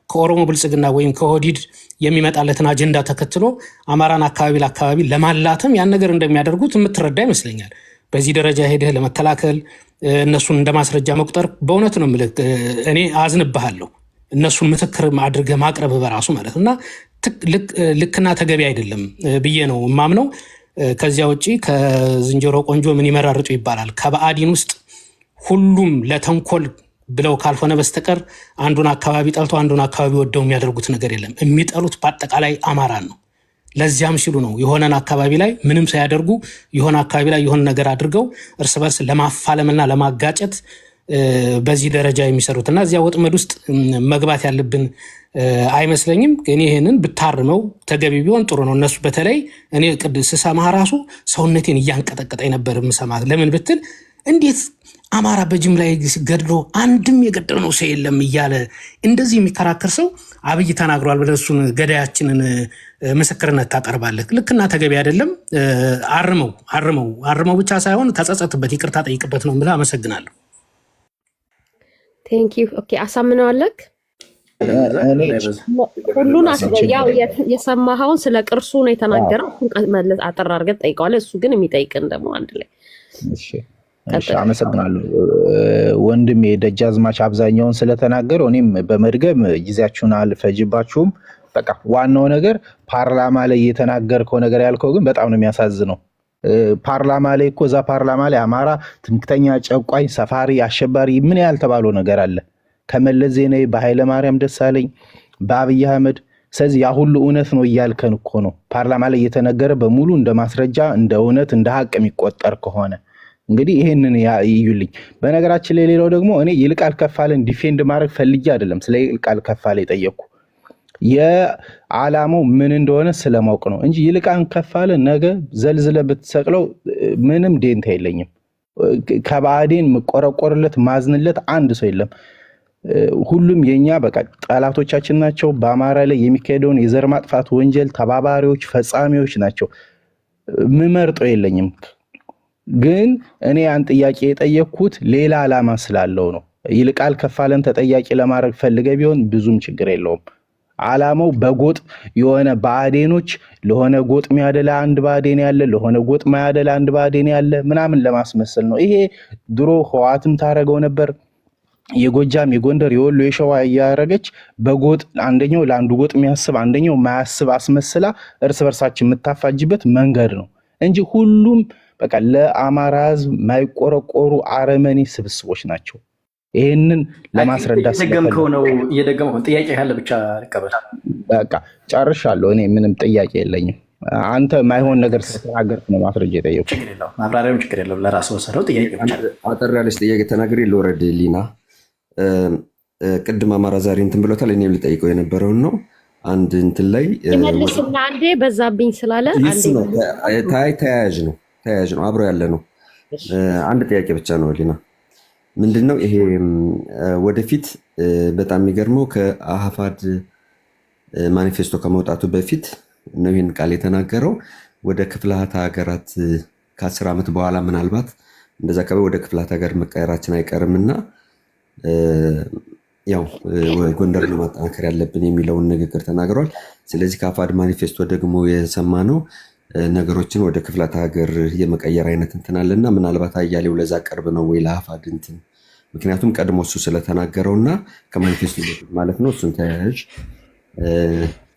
ከኦሮሞ ብልጽግና ወይም ከኦህዴድ የሚመጣለትን አጀንዳ ተከትሎ አማራን አካባቢ ለአካባቢ ለማላተም ያን ነገር እንደሚያደርጉት የምትረዳ ይመስለኛል። በዚህ ደረጃ ሄደህ ለመከላከል እነሱን እንደ ማስረጃ መቁጠር በእውነት ነው የምልህ እኔ አዝንብሃለሁ። እነሱን ምትክር አድርገህ ማቅረብ በራሱ ማለት እና ልክና ተገቢ አይደለም ብዬ ነው የማምነው። ከዚያ ውጭ ከዝንጀሮ ቆንጆ ምን ይመራርጡ ይባላል። ከብአዴን ውስጥ ሁሉም ለተንኮል ብለው ካልሆነ በስተቀር አንዱን አካባቢ ጠልቶ አንዱን አካባቢ ወደው የሚያደርጉት ነገር የለም። የሚጠሉት በአጠቃላይ አማራን ነው። ለዚያም ሲሉ ነው የሆነን አካባቢ ላይ ምንም ሳያደርጉ የሆነ አካባቢ ላይ የሆነ ነገር አድርገው እርስ በርስ ለማፋለምና ለማጋጨት በዚህ ደረጃ የሚሰሩት እና እዚያ ወጥመድ ውስጥ መግባት ያለብን አይመስለኝም። እኔ ይሄንን ብታርመው ተገቢ ቢሆን ጥሩ ነው። እነሱ በተለይ እኔ ስሰማ ራሱ ሰውነቴን እያንቀጠቀጠኝ ነበር የምሰማት። ለምን ብትል እንዴት አማራ በጅምላ ገድሎ አንድም የገደልነው ሰው የለም እያለ እንደዚህ የሚከራከር ሰው አብይ ተናግሯል ብለህ እሱን ገዳያችንን ምስክርነት ታቀርባለህ። ልክና ተገቢ አይደለም። አርመው ብቻ ሳይሆን ተጸጸትበት፣ ይቅርታ ጠይቅበት ነው ብለህ አመሰግናለሁ።
ቴንክ ዩ። ኦኬ አሳምነዋለህ። ሁሉን ያው የሰማኸውን ስለ ቅርሱ ነው የተናገረው። መለስ አጠር አድርገህ ጠይቀዋለህ። እሱ ግን የሚጠይቅን ደግሞ አንድ ላይ
እሺ አመሰግናለሁ ወንድሜ ደጃዝማች አብዛኛውን ስለተናገረው እኔም በመድገም ጊዜያችሁን አልፈጅባችሁም። በቃ ዋናው ነገር ፓርላማ ላይ የተናገርከው ነገር ያልከው ግን በጣም ነው የሚያሳዝነው። ፓርላማ ላይ እኮ እዛ ፓርላማ ላይ አማራ ትምክተኛ፣ ጨቋኝ፣ ሰፋሪ፣ አሸባሪ ምን ያልተባለው ነገር አለ ከመለስ ዜናዊ በኃይለ ማርያም ደሳለኝ በአብይ አህመድ። ስለዚህ ያ ሁሉ እውነት ነው እያልከን እኮ ነው። ፓርላማ ላይ የተነገረ በሙሉ እንደ ማስረጃ እንደ እውነት እንደ ሀቅ የሚቆጠር ከሆነ እንግዲህ ይሄንን ይዩልኝ። በነገራችን ላይ ሌላው ደግሞ እኔ ይልቃል ከፋለን ዲፌንድ ማድረግ ፈልጌ አይደለም ስለ ይልቃል ከፋለ የጠየቅኩ የዓላማው ምን እንደሆነ ስለማውቅ ነው እንጂ ይልቃል ከፋለ ነገ ዘልዝለ ብትሰቅለው ምንም ዴንታ የለኝም። ከባዕዴን መቆረቆርለት ማዝንለት አንድ ሰው የለም። ሁሉም የኛ በቃ ጠላቶቻችን ናቸው። በአማራ ላይ የሚካሄደውን የዘር ማጥፋት ወንጀል ተባባሪዎች፣ ፈጻሚዎች ናቸው። ምመርጠው የለኝም። ግን እኔ ያን ጥያቄ የጠየቅኩት ሌላ ዓላማ ስላለው ነው። ይልቃል ከፋለን ተጠያቂ ለማድረግ ፈልገ ቢሆን ብዙም ችግር የለውም። ዓላማው በጎጥ የሆነ ባዕዴኖች ለሆነ ጎጥ የሚያደላ አንድ ባዕዴን ያለ ለሆነ ጎጥ ማያደላ አንድ ባዕዴን ያለ ምናምን ለማስመሰል ነው። ይሄ ድሮ ህወሓትም ታረገው ነበር። የጎጃም፣ የጎንደር፣ የወሎ፣ የሸዋ እያረገች በጎጥ አንደኛው ለአንዱ ጎጥ የሚያስብ አንደኛው ማያስብ አስመስላ እርስ በርሳችን የምታፋጅበት መንገድ ነው እንጂ ሁሉም በቃ ለአማራ ህዝብ ማይቆረቆሩ አረመኔ ስብስቦች ናቸው። ይሄንን ለማስረዳት
ስለገምከው ነው እየደገምከው። ጥያቄ ካለ ብቻ ልቀበል።
በቃ ጨርሻለሁ። እኔ ምንም ጥያቄ የለኝም። አንተ ማይሆን ነገር ስለተናገርክ ነው ማስረጃ የጠየቁት።
ችግር የለውም፣ ማብራሪያውም ችግር የለውም። ለራስህ ወሰደው። ጥያቄ ብቻ
አጠር ያለች ጥያቄ ተናግሬ ልወረድ። ሊና ቅድም አማራ ዛሬ እንትን ብሎታል። እኔም ልጠይቀው የነበረውን ነው። አንድ እንትን ላይ
መልስና አንዴ በዛብኝ ስላለ
ተያያዥ ነው አብሮ ያለ ነው። አንድ ጥያቄ ብቻ ነው ሊና። ምንድነው ይሄ ወደፊት በጣም የሚገርመው ከአህፋድ ማኒፌስቶ ከመውጣቱ በፊት ነው ይህን ቃል የተናገረው። ወደ ክፍላት ሀገራት ከ10 ዓመት በኋላ ምናልባት እንደዛ አካባቢ ወደ ክፍላት ሀገር መቀየራችን አይቀርምና ያው ጎንደር ለማጠናከር ያለብን የሚለውን ንግግር ተናግሯል። ስለዚህ ከአህፋድ ማኒፌስቶ ደግሞ የሰማነው ነገሮችን ወደ ክፍላት ሀገር የመቀየር አይነት እንትን አለና ምናልባት አያሌው ለዛ ቅርብ ነው ወይ ለአህፋድ እንትን? ምክንያቱም ቀድሞ እሱ ስለተናገረውና ከማኒፌስቶ ማለት ነው። እሱን ተያያዥ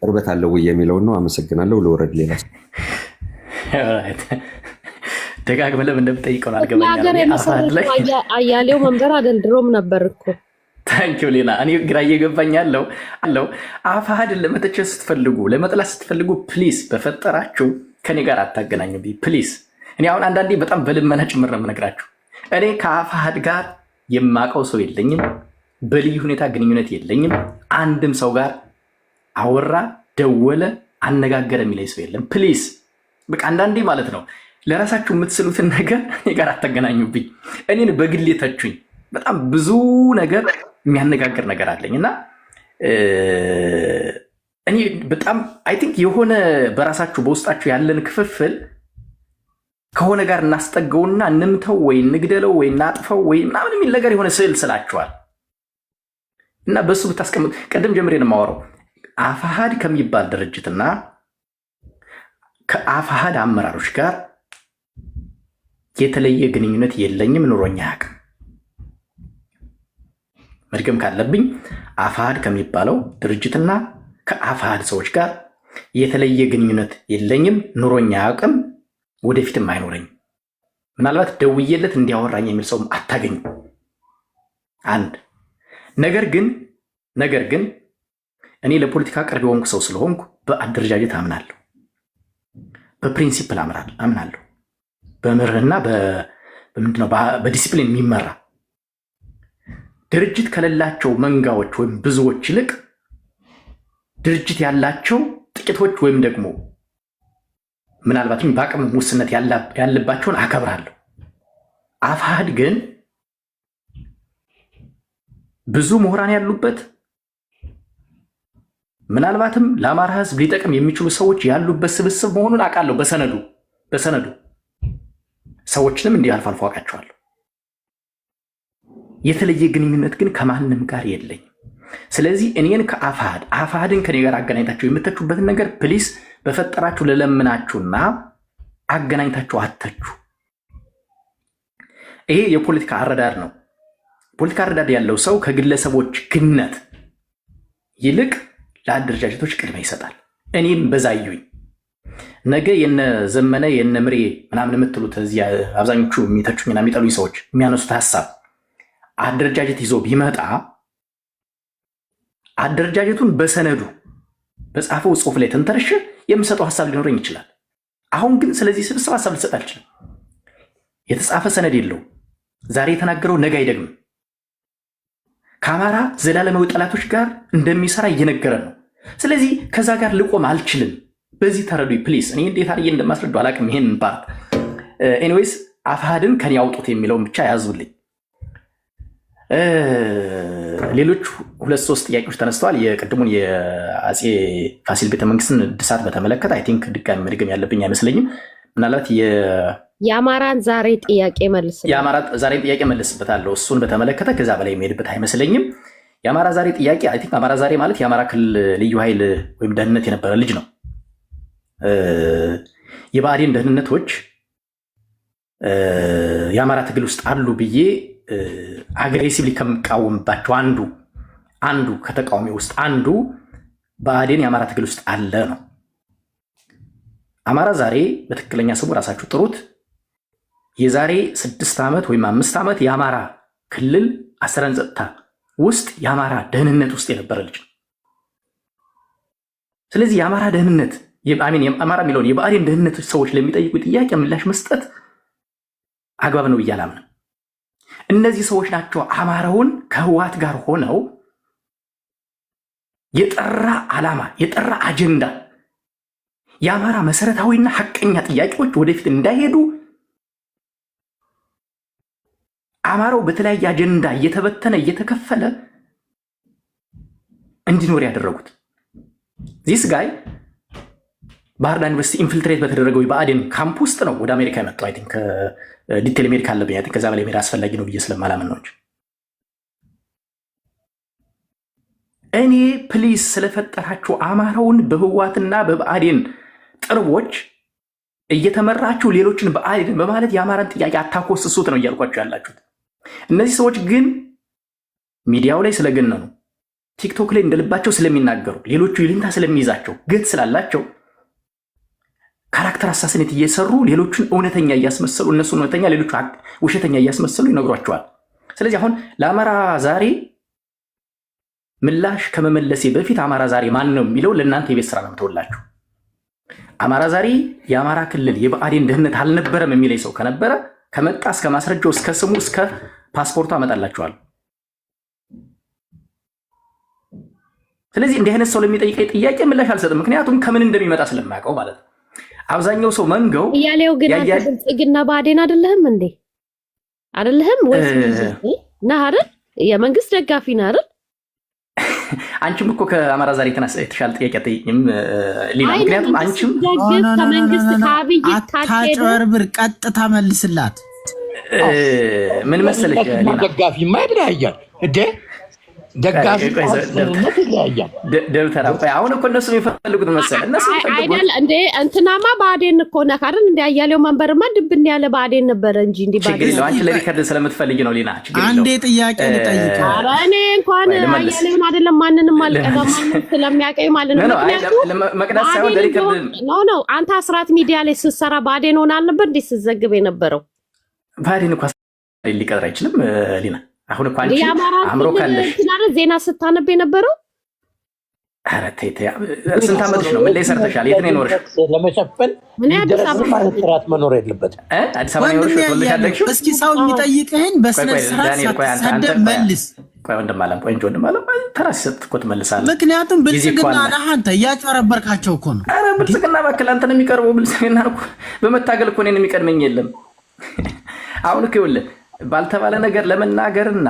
ቅርበት አለው ወይ የሚለውን ነው። አመሰግናለሁ። ለወረድ ሌላ
ደጋግመህ ለምን እንደምጠይቀው አልገባኝም።
አያሌው መንበር አይደል ድሮም ነበር እኮ።
ታንኪው ሌላ እኔ ግራ እየገባኝ ያለው አህፋድን ለመተቸት ስትፈልጉ ለመጥላት ስትፈልጉ ፕሊስ በፈጠራችሁ ከኔ ጋር አታገናኙብኝ ፕሊስ። እኔ አሁን አንዳንዴ በጣም በልመና ጭምር ነው የምነግራችሁ። እኔ ከአህፋድ ጋር የማውቀው ሰው የለኝም፣ በልዩ ሁኔታ ግንኙነት የለኝም። አንድም ሰው ጋር አወራ፣ ደወለ፣ አነጋገረ የሚለኝ ሰው የለም። ፕሊስ በቃ አንዳንዴ ማለት ነው ለራሳችሁ የምትስሉትን ነገር እኔ ጋር አታገናኙብኝ። እኔን በግሌ ተቹኝ። በጣም ብዙ ነገር የሚያነጋግር ነገር አለኝ እና እኔ በጣም አይ ቲንክ የሆነ በራሳችሁ በውስጣችሁ ያለን ክፍፍል ከሆነ ጋር እናስጠገውና እንምተው ወይ እንግደለው ወይ እናጥፈው ወይ ምናምን የሚል ነገር የሆነ ስዕል ስላችኋል እና በሱ ብታስቀምጡ። ቀደም ጀምሬ ነው የማወራው አህፋድ ከሚባል ድርጅትና ከአህፋድ አመራሮች ጋር የተለየ ግንኙነት የለኝም፣ ኑሮኛ አያውቅም። መድገም ካለብኝ አህፋድ ከሚባለው ድርጅትና ከአህፋድ ሰዎች ጋር የተለየ ግንኙነት የለኝም፣ ኑሮኛ አያውቅም፣ ወደፊትም አይኖረኝም። ምናልባት ደውዬለት እንዲያወራኝ የሚል ሰውም አታገኙ። አንድ ነገር ግን እኔ ለፖለቲካ ቅርብ የሆንኩ ሰው ስለሆንኩ በአደረጃጀት አምናለሁ፣ በፕሪንሲፕል አምናለሁ፣ በመርህና በምንድነው በዲሲፕሊን የሚመራ ድርጅት ከሌላቸው መንጋዎች ወይም ብዙዎች ይልቅ ድርጅት ያላቸው ጥቂቶች ወይም ደግሞ ምናልባትም በአቅም ውስንነት ያለባቸውን አከብራለሁ። አህፋድ ግን ብዙ ምሁራን ያሉበት ምናልባትም ለአማራ ህዝብ ሊጠቅም የሚችሉ ሰዎች ያሉበት ስብስብ መሆኑን አውቃለሁ። በሰነዱ ሰዎችንም እንዲህ አልፎ አልፎ አውቃቸዋለሁ። የተለየ ግንኙነት ግን ከማንም ጋር የለኝም። ስለዚህ እኔን አፋሕድን ከኔ ጋር አገናኝታችሁ የምተቹበትን ነገር ፕሊስ በፈጠራችሁ ለለምናችሁና አገናኝታችሁ አተቹ። ይሄ የፖለቲካ አረዳድ ነው። ፖለቲካ አረዳድ ያለው ሰው ከግለሰቦች ግነት ይልቅ ለአደረጃጀቶች ቅድሚያ ይሰጣል። እኔም በዛዩኝ ነገ የነ ዘመነ የነ ምሬ ምናምን የምትሉት እዚህ አብዛኞቹ የሚተቹኝና የሚጠሉኝ ሰዎች የሚያነሱት ሀሳብ አደረጃጀት ይዞ ቢመጣ አደረጃጀቱን በሰነዱ በጻፈው ጽሁፍ ላይ ተንተርሼ የምሰጠው ሀሳብ ሊኖረኝ ይችላል። አሁን ግን ስለዚህ ስብስብ ሀሳብ ልሰጥ አልችልም። የተጻፈ ሰነድ የለውም። ዛሬ የተናገረው ነገ አይደግምም። ከአማራ ዘላለማዊ ጠላቶች ጋር እንደሚሰራ እየነገረ ነው። ስለዚህ ከዛ ጋር ልቆም አልችልም። በዚህ ተረዱ ፕሊስ። እኔ እንዴት አድርጌ እንደማስረዱ አላውቅም። ይሄንን ፓርት ኤኒዌይስ አፋሕድን ከኔ ያውጡት የሚለውን ብቻ ያዙልኝ። ሌሎች 2-3 ጥያቄዎች ተነስተዋል። የቅድሙን የአፄ ፋሲል ቤተመንግስትን እድሳት በተመለከተ አይ ቲንክ ድጋሚ መድገም ያለብኝ አይመስለኝም። ምናልባት
የአማራን ዛሬ ጥያቄ
ዛሬን ጥያቄ መልስበታለሁ። እሱን በተመለከተ ከዛ በላይ የሚሄድበት አይመስለኝም። የአማራ ዛሬ ጥያቄ አይ ቲንክ አማራ ዛሬ ማለት የአማራ ክልል ልዩ ኃይል ወይም ደህንነት የነበረ ልጅ ነው። የብአዴን ደህንነቶች የአማራ ትግል ውስጥ አሉ ብዬ አግሬሲቭሊ ከምቃወምባቸው አንዱ ከተቃዋሚ ውስጥ አንዱ ብአዴን የአማራ ትግል ውስጥ አለ ነው። አማራ ዛሬ በትክክለኛ ስሙ ራሳችሁ ጥሩት። የዛሬ 6 ዓመት ወይም 5 ዓመት የአማራ ክልል አስተዳደር ጸጥታ ውስጥ የአማራ ደህንነት ውስጥ የነበረ ልጅ ነው። ስለዚህ የአማራ ደህንነት የአማራ የሚለውን የብአዴን ደህንነት ሰዎች ለሚጠይቁ ጥያቄ ምላሽ መስጠት አግባብ ነው ብዬ አላምንም። እነዚህ ሰዎች ናቸው አማራውን ከህወሓት ጋር ሆነው የጠራ ዓላማ የጠራ አጀንዳ የአማራ መሰረታዊና ሐቀኛ ጥያቄዎች ወደፊት እንዳይሄዱ አማራው በተለያየ አጀንዳ እየተበተነ እየተከፈለ እንዲኖር ያደረጉት። ዚስ ጋይ ባህር ዳር ዩኒቨርሲቲ ኢንፊልትሬት በተደረገው የብአዴን ካምፕ ውስጥ ነው ወደ አሜሪካ የመጣው። አይ ቲንክ ዲቴል አሜሪካ አለብኝ። አይ ቲንክ ከዛ በላይ ሜዳ አስፈላጊ ነው ብዬ ስለማላምን ነው እንጂ እኔ ፕሊስ ስለፈጠራችሁ አማራውን በህወሓትና በብአዴን ጥርቦች እየተመራችሁ ሌሎችን ብአዴን በማለት የአማራን ጥያቄ አታኮስሱት ነው እያልኳችሁ ያላችሁት። እነዚህ ሰዎች ግን ሚዲያው ላይ ስለገነኑ ቲክቶክ ላይ እንደልባቸው ስለሚናገሩ ሌሎቹ ይልንታ ስለሚይዛቸው ገት ስላላቸው ካራክተር አሳስነት እየሰሩ ሌሎቹን እውነተኛ እያስመሰሉ እነሱ እውነተኛ ሌሎቹ ውሸተኛ እያስመሰሉ ይነግሯቸዋል። ስለዚህ አሁን ለአማራ ዛሬ ምላሽ ከመመለሴ በፊት አማራ ዛሬ ማን ነው የሚለው ለእናንተ የቤት ስራ ነው ተወላችሁ። አማራ ዛሬ የአማራ ክልል የብአዴን ደህንነት አልነበረም የሚለኝ ሰው ከነበረ ከመጣ እስከ ማስረጃው እስከ ስሙ እስከ ፓስፖርቱ አመጣላችኋል። ስለዚህ እንዲህ አይነት ሰው ለሚጠይቀኝ ጥያቄ ምላሽ አልሰጥም። ምክንያቱም ከምን እንደሚመጣ ስለማያውቀው ማለት ነው። አብዛኛው ሰው መንገው
እያሌው ግን አንተ ብልጽግና ብአዴን አይደለህም እንዴ? አይደለህም ወይስ ነህ አይደል? የመንግስት ደጋፊ ነህ አይደል?
አንቺም እኮ ከአማራ ዛሬ የተሻለ ጥያቄ አትጠይቅም ሊና። ምክንያቱም አንቺም
ከመንግስት ከአብይ
አታጭበርብር፣ ቀጥታ መልስላት።
ምን መሰለሽ ሊና፣
ደጋፊማ ይለያያል እንዴ? ደጋፊ ይለያያል።
ደብተራ አሁን እኮ እነሱ የሚፈልጉት መሰለ እነሱ
አይደል እንዴ? እንትናማ ብአዴን እኮ ነህ አይደል? እንደ አያሌው መንበርማ ድብን ያለ ብአዴን ነበረ እንጂ እንዴ ብአዴን።
አንቺ ለሪከርድ ስለምትፈልጊ ነው ሊና።
አንዴ ጥያቄ ልጠይቅ።
ኧረ እኔ እንኳን አያሌውን አይደለም ማንንም አልቀዳም ስለሚያቀኝ ማለት ነው።
መቅዳት ሳይሆን ለሪከርድ
ነው። አንተ አስራት ሚዲያ ላይ ስትሰራ ብአዴን ሆነ አልነበር እንዴ ስትዘግብ የነበረው?
ብአዴን እኮ ሊቀጥር አይችልም ሊና። አሁን እኮ አንቺ አእምሮ ካለሽ
ዜና ስታነብ የነበረው
ኧረ ተይ ተይ። ስንት ዓመትሽ ነው? ምን ላይ ሰርተሻል? የት ነው የኖርሽ?
ለመሸፈን ጥራት መኖር የለበትም።
አዲስ አበባ ነው የኖርሽ? ያለሽው
እስኪ ሰው የሚጠይቅህን በስነ ስርዓት ሳትሰደብ መልስ።
ቆይ ወንድም አለም፣ ቆይ ወንድም አለም፣ ተራ ሲሰጥ እኮ ትመልሳለህ።
ምክንያቱም ብልጽግና ነህ አንተ፣ እያጭበረበርካቸው እኮ ነው።
ኧረ ብልጽግና እባክህ አንተ ነው የሚቀርበው። ብልጽግና እኮ በመታገል እኮ እኔን የሚቀድመኝ የለም። አሁን እኮ ይኸውልህ ባልተባለ ነገር ለመናገርና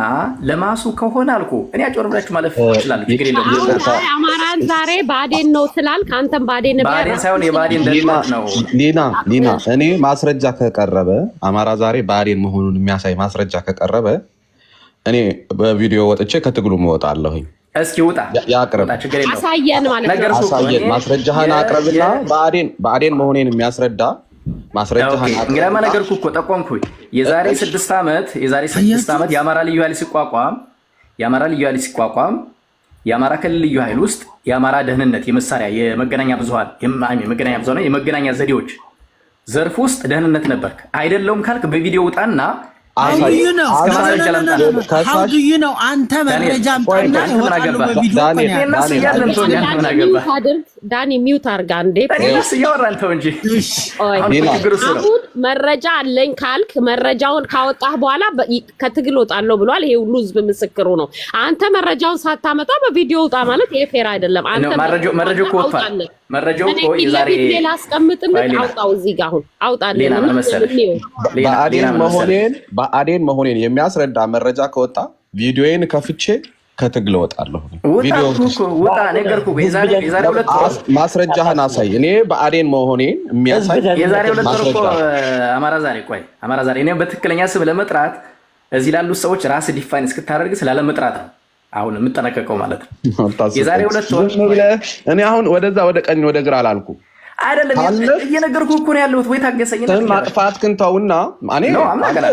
ለማሱ ከሆነ አልኩ እኔ አጭወርብላችሁ ማለፍ ይችላል። ችግር የለም።
አማራን ዛሬ ባዴን ነው ስላል ከአንተም ባዴን
ሳይሆን የባዴን ነው።
ሊና እኔ ማስረጃ ከቀረበ አማራ ዛሬ ባዴን መሆኑን የሚያሳይ ማስረጃ ከቀረበ እኔ በቪዲዮ ወጥቼ ከትግሉ እወጣለሁኝ።
እስኪ ውጣ
ያቅርብ፣
አሳየን ማለት ነው።
አሳየን፣ ማስረጃህን አቅርብና ባዴን መሆኔን የሚያስረዳ ማስረጃህን አቅርብ።
እንግዲህ ነገርኩህ እኮ ጠቆምኩኝ። የዛሬ 6 ዓመት የአማራ ልዩ ኃይል ሲቋቋም የአማራ ክልል ልዩ ኃይል ውስጥ የአማራ ደህንነት የመሳሪያ የመገናኛ የመገናኛ ዘዴዎች ዘርፍ ውስጥ ደህንነት ነበርክ አይደለውም ካልክ በቪዲዮ ውጣና
አንተ መረጃ
ዳኒ ሚውት አድርጋ እንዴ መረጃ አለኝ ካልክ መረጃውን ካወጣህ በኋላ ከትግል ወጣለሁ ብሏል። ይሄ ሁሉ ህዝብ ምስክሩ ነው። አንተ መረጃውን ሳታመጣ በቪዲዮ ውጣ ማለት ይሄ ፌር አይደለም። አንተ
መረጃው እኮ ወጣል። መረጃው እኮ የዛሬ
ላስቀምጥልህ አውጣው እዚህ ጋር አሁን አውጣልኝ።
በአዴን መሆኔን የሚያስረዳ መረጃ ከወጣ ቪዲዮዬን ከፍቼ ከትግል እወጣለሁ።
ውጣ ነገርኩህ። የዛሬ 2 ወር
ማስረጃህን አሳይ። እኔ በአዴን መሆኔን የሚያሳይ
የዛሬ 2 ወር እኮ አማራ ዛሬ እኔ በትክክለኛ ስም ለመጥራት እዚህ ላሉት ሰዎች ራስ ዲፋይን እስክታደርግ ስላለመጥራት ነው አሁን የምጠነቀቀው ማለት ነው። የዛሬ 2 ወር
እኔ አሁን ወደዛ ወደ ቀኝ ወደ ግራ አላልኩም
አይደለም እየነገርኩህ እኮ ነው ያለሁት። ወይ ታገሰኝ
ነው ማጥፋት ክንተውና እኔ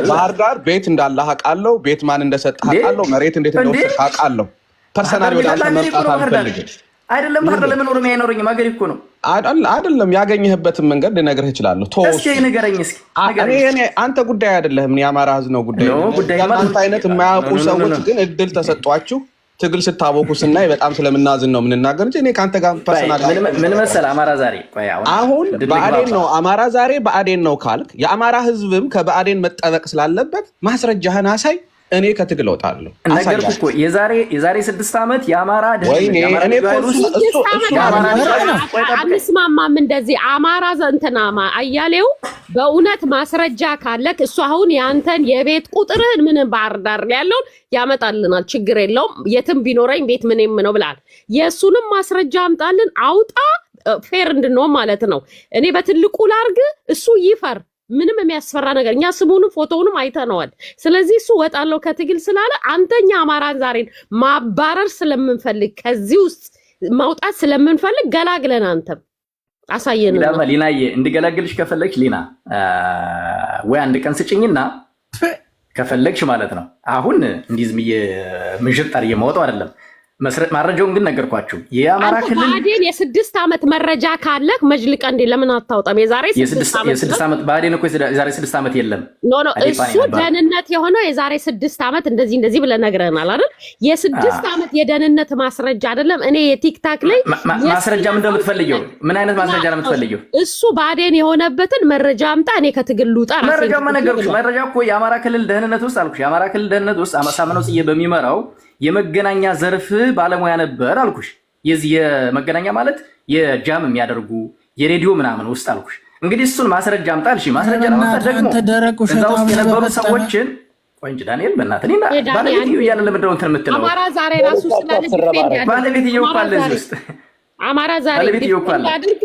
ባህር ዳር ቤት እንዳለህ አውቃለሁ። ቤት ማን እንደሰጠህ አውቃለሁ። መሬት እንዴት እንደወሰድህ አውቃለሁ። ፐርሰናል ወደ አንተ መምጣት አልፈልግም።
አይደለም ባህር ዳር ለምን ኦሮሚያ አይኖረኝም? አገሬ እኮ ነው።
አይደለም ያገኘህበትን መንገድ ልነግርህ እችላለሁ።
እስኪ ንገረኝ እስኪ።
እኔ አንተ ጉዳይ አይደለም፣ የአማራ ህዝብ ነው ጉዳይ። አንተ አይነት የማያውቁ ሰዎች ግን እድል ተሰጧችሁ ትግል ስታቦኩ ስናይ በጣም ስለምናዝን ነው የምንናገር እንጂ እኔ ካንተ ጋር ፐርሰናል
ምን መሰለህ አማራ ዛሬ
አሁን በአዴን ነው አማራ ዛሬ በአዴን ነው ካልክ የአማራ ህዝብም ከበአዴን መጠበቅ ስላለበት ማስረጃህን አሳይ። እኔ ከትግል እወጣለሁ።
ነገርኩህ እኮ የዛሬ 6 ዓመት የአማራ
አንስማማም እንደዚህ አማራ ዘንተናማ አያሌው በእውነት ማስረጃ ካለክ እሱ አሁን ያንተን የቤት ቁጥርህን ምን ባህር ዳር ላይ ያለውን ያመጣልናል። ችግር የለውም። የትም ቢኖረኝ ቤት ምንም ነው ብላል። የእሱንም ማስረጃ አምጣልን አውጣ። ፌር እንድንሆን ማለት ነው። እኔ በትልቁ ላርግ እሱ ይፈር። ምንም የሚያስፈራ ነገር እኛ ስሙንም ፎቶውንም አይተነዋል። ስለዚህ እሱ ወጣለው ከትግል ስላለ አንተኛ አማራን ዛሬን ማባረር ስለምንፈልግ ከዚህ ውስጥ ማውጣት ስለምንፈልግ ገላግለን አንተም አሳየን።
ሊናዬ እንድገላግልሽ ከፈለግሽ ሊና ወይ አንድ ቀን ስጭኝና ከፈለግሽ ማለት ነው። አሁን እንዲህ ዝም ምንሽር እየማወጣው አይደለም። ማረጃውን ግን ነገርኳችሁ። የአማራ ክልል
ባዴን የ6 ዓመት መረጃ ካለክ መጅልቀ እንዴ ለምን አታውጣም? የዛሬ
6 ዓመት ባዴን እኮ የዛሬ 6 ዓመት የለም።
ኖ እሱ ደህንነት የሆነው የዛሬ 6 ዓመት እንደዚህ ብለህ ነግረናል አይደል? የ6 ዓመት የደህንነት ማስረጃ አይደለም። እኔ የቲክታክ ላይ
ማስረጃ ምን እንደምትፈልጊው ምን አይነት ማስረጃ ነው የምትፈልጊው?
እሱ ባዴን የሆነበትን መረጃ አምጣ። እኔ ከትግል ልውጣ።
መረጃው ነገርኩሽ። መረጃ እኮ የአማራ ክልል ደህንነት ውስጥ አልኩሽ። የአማራ ክልል ደህንነት ውስጥ አሳምነው ጽጌ በሚመራው የመገናኛ ዘርፍ ባለሙያ ነበር አልኩሽ። የዚህ የመገናኛ ማለት የጃም የሚያደርጉ የሬዲዮ ምናምን ውስጥ አልኩሽ። እንግዲህ እሱን ማስረጃ አምጣል። እሺ ማስረጃ ለማምጣት ደግሞ እዛ ውስጥ የነበሩ ሰዎችን ቆይ እንጂ ዳንኤል በእናትህ እኔና ባለቤት እያለ ለምንድነው እንትን የምትለው?
አማራ ዛሬ ራሱ
ባለቤት እየውቃል እዚህ ውስጥ
አማራ ዛሬ አድርግ።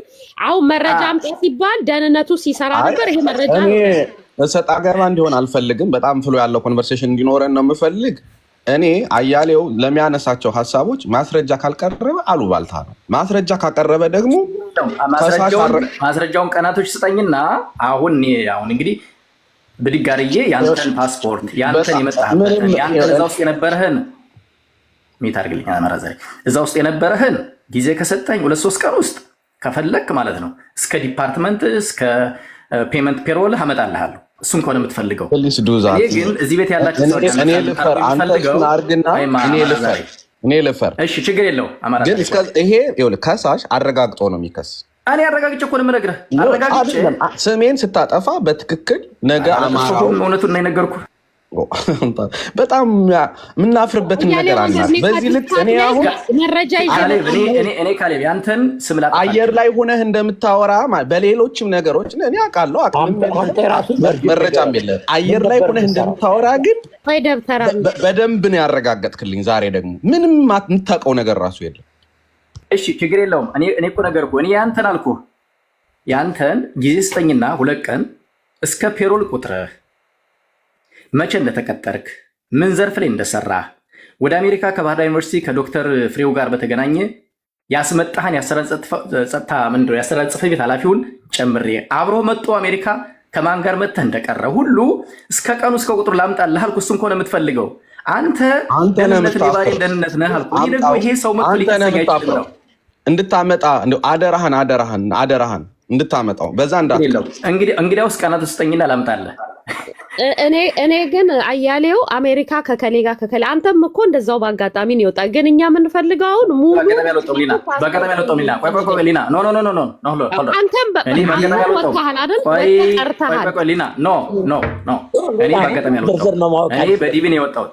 አሁን መረጃ አምጣ ሲባል ደህንነቱ ሲሰራ ነበር። ይሄ መረጃ
እሰጥ አገባ እንዲሆን አልፈልግም። በጣም ፍሎ ያለው ኮንቨርሴሽን እንዲኖረን ነው የምፈልግ። እኔ አያሌው ለሚያነሳቸው ሀሳቦች ማስረጃ ካልቀረበ አሉባልታ ነው። ማስረጃ ካቀረበ ደግሞ
ማስረጃውን ቀናቶች ስጠኝና አሁን እንግዲህ ብድግ አድርጌ ያንተን ፓስፖርት ያንተን የመጣህበትን ያንተን እዛ ውስጥ የነበረህን ሜት አድርግልኝ አማራ ዛሬ እዛ ውስጥ የነበረህን ጊዜ ከሰጠኝ 2-3 ቀን ውስጥ ከፈለክ ማለት ነው እስከ ዲፓርትመንት እስከ ፔመንት ፔሮል አመጣልሃለሁ። እሱን ከሆነ የምትፈልገው ግን እዚህ ቤት ያላችሁ ሰዎች
እኔ ልፈር።
እሺ ችግር የለው አማራ
ግን ይሄ ከሳሽ አረጋግጦ ነው የሚከስ።
እኔ አረጋግጬ እኮ ነው የምነግርህ። አረጋግጬ
ስሜን ስታጠፋ በትክክል ነገ አማራው
እውነቱን ነው የነገርኩህ።
በጣም የምናፍርበትን ነገር አናት። በዚህ ልክ እኔ አሁን
መረጃ
እኔ ካሌብ ያንተን ስም ላጣ
አየር ላይ ሆነህ እንደምታወራ በሌሎችም ነገሮች እኔ አውቃለሁ መረጃም የለ አየር ላይ ሆነህ እንደምታወራ ግን በደንብ ነው ያረጋገጥክልኝ። ዛሬ ደግሞ ምንም የምታውቀው ነገር ራሱ የለም።
እሺ ችግር የለውም። እኔ እኮ ነገር እኮ እኔ ያንተን አልኩህ ያንተን ጊዜ ስጠኝና 2 ቀን እስከ ፔሮል ቁጥርህ መቼ እንደተቀጠርክ ምን ዘርፍ ላይ እንደሰራ ወደ አሜሪካ ከባህር ዳር ዩኒቨርሲቲ ከዶክተር ፍሬው ጋር በተገናኘ ያስመጣህን የአሰራር ጸጥታ ምንድነው የአሰራር ጽሕፈት ቤት ኃላፊውን ጨምሬ አብሮ መጥቶ አሜሪካ ከማን ጋር መጥተህ እንደቀረ ሁሉ እስከ ቀኑ እስከ ቁጥሩ ላምጣልህ አልኩህ። እሱን ከሆነ የምትፈልገው አንተ ደህንነት ሊባሪ ደህንነት ነህ አልኩህ። ይሄ ደግሞ ይሄ ሰው መጥቶ ሊከሰኝ አይችልም ነው
እንድታመጣ አደራህን እንድታመጣው በዛ እንዳትለው
እንግዲያውስ ቀናት ስጠኝና ላምጣልህ።
እኔ ግን አያሌው አሜሪካ ከከሌ ጋር ከከሌ አንተም እኮ እንደዛው በአጋጣሚ ነው ይወጣ። ግን እኛ የምንፈልገው አሁን ሙሉ
በአጋጣሚ ያልወጣው ሊና ቆይ ሊና ኖ
አንተም ወጣሃል አይደል?
ቆይ ሊና ኖ እኔ በአጋጣሚ ያልወጣው እኔ በዲቪ ነው የወጣሁት።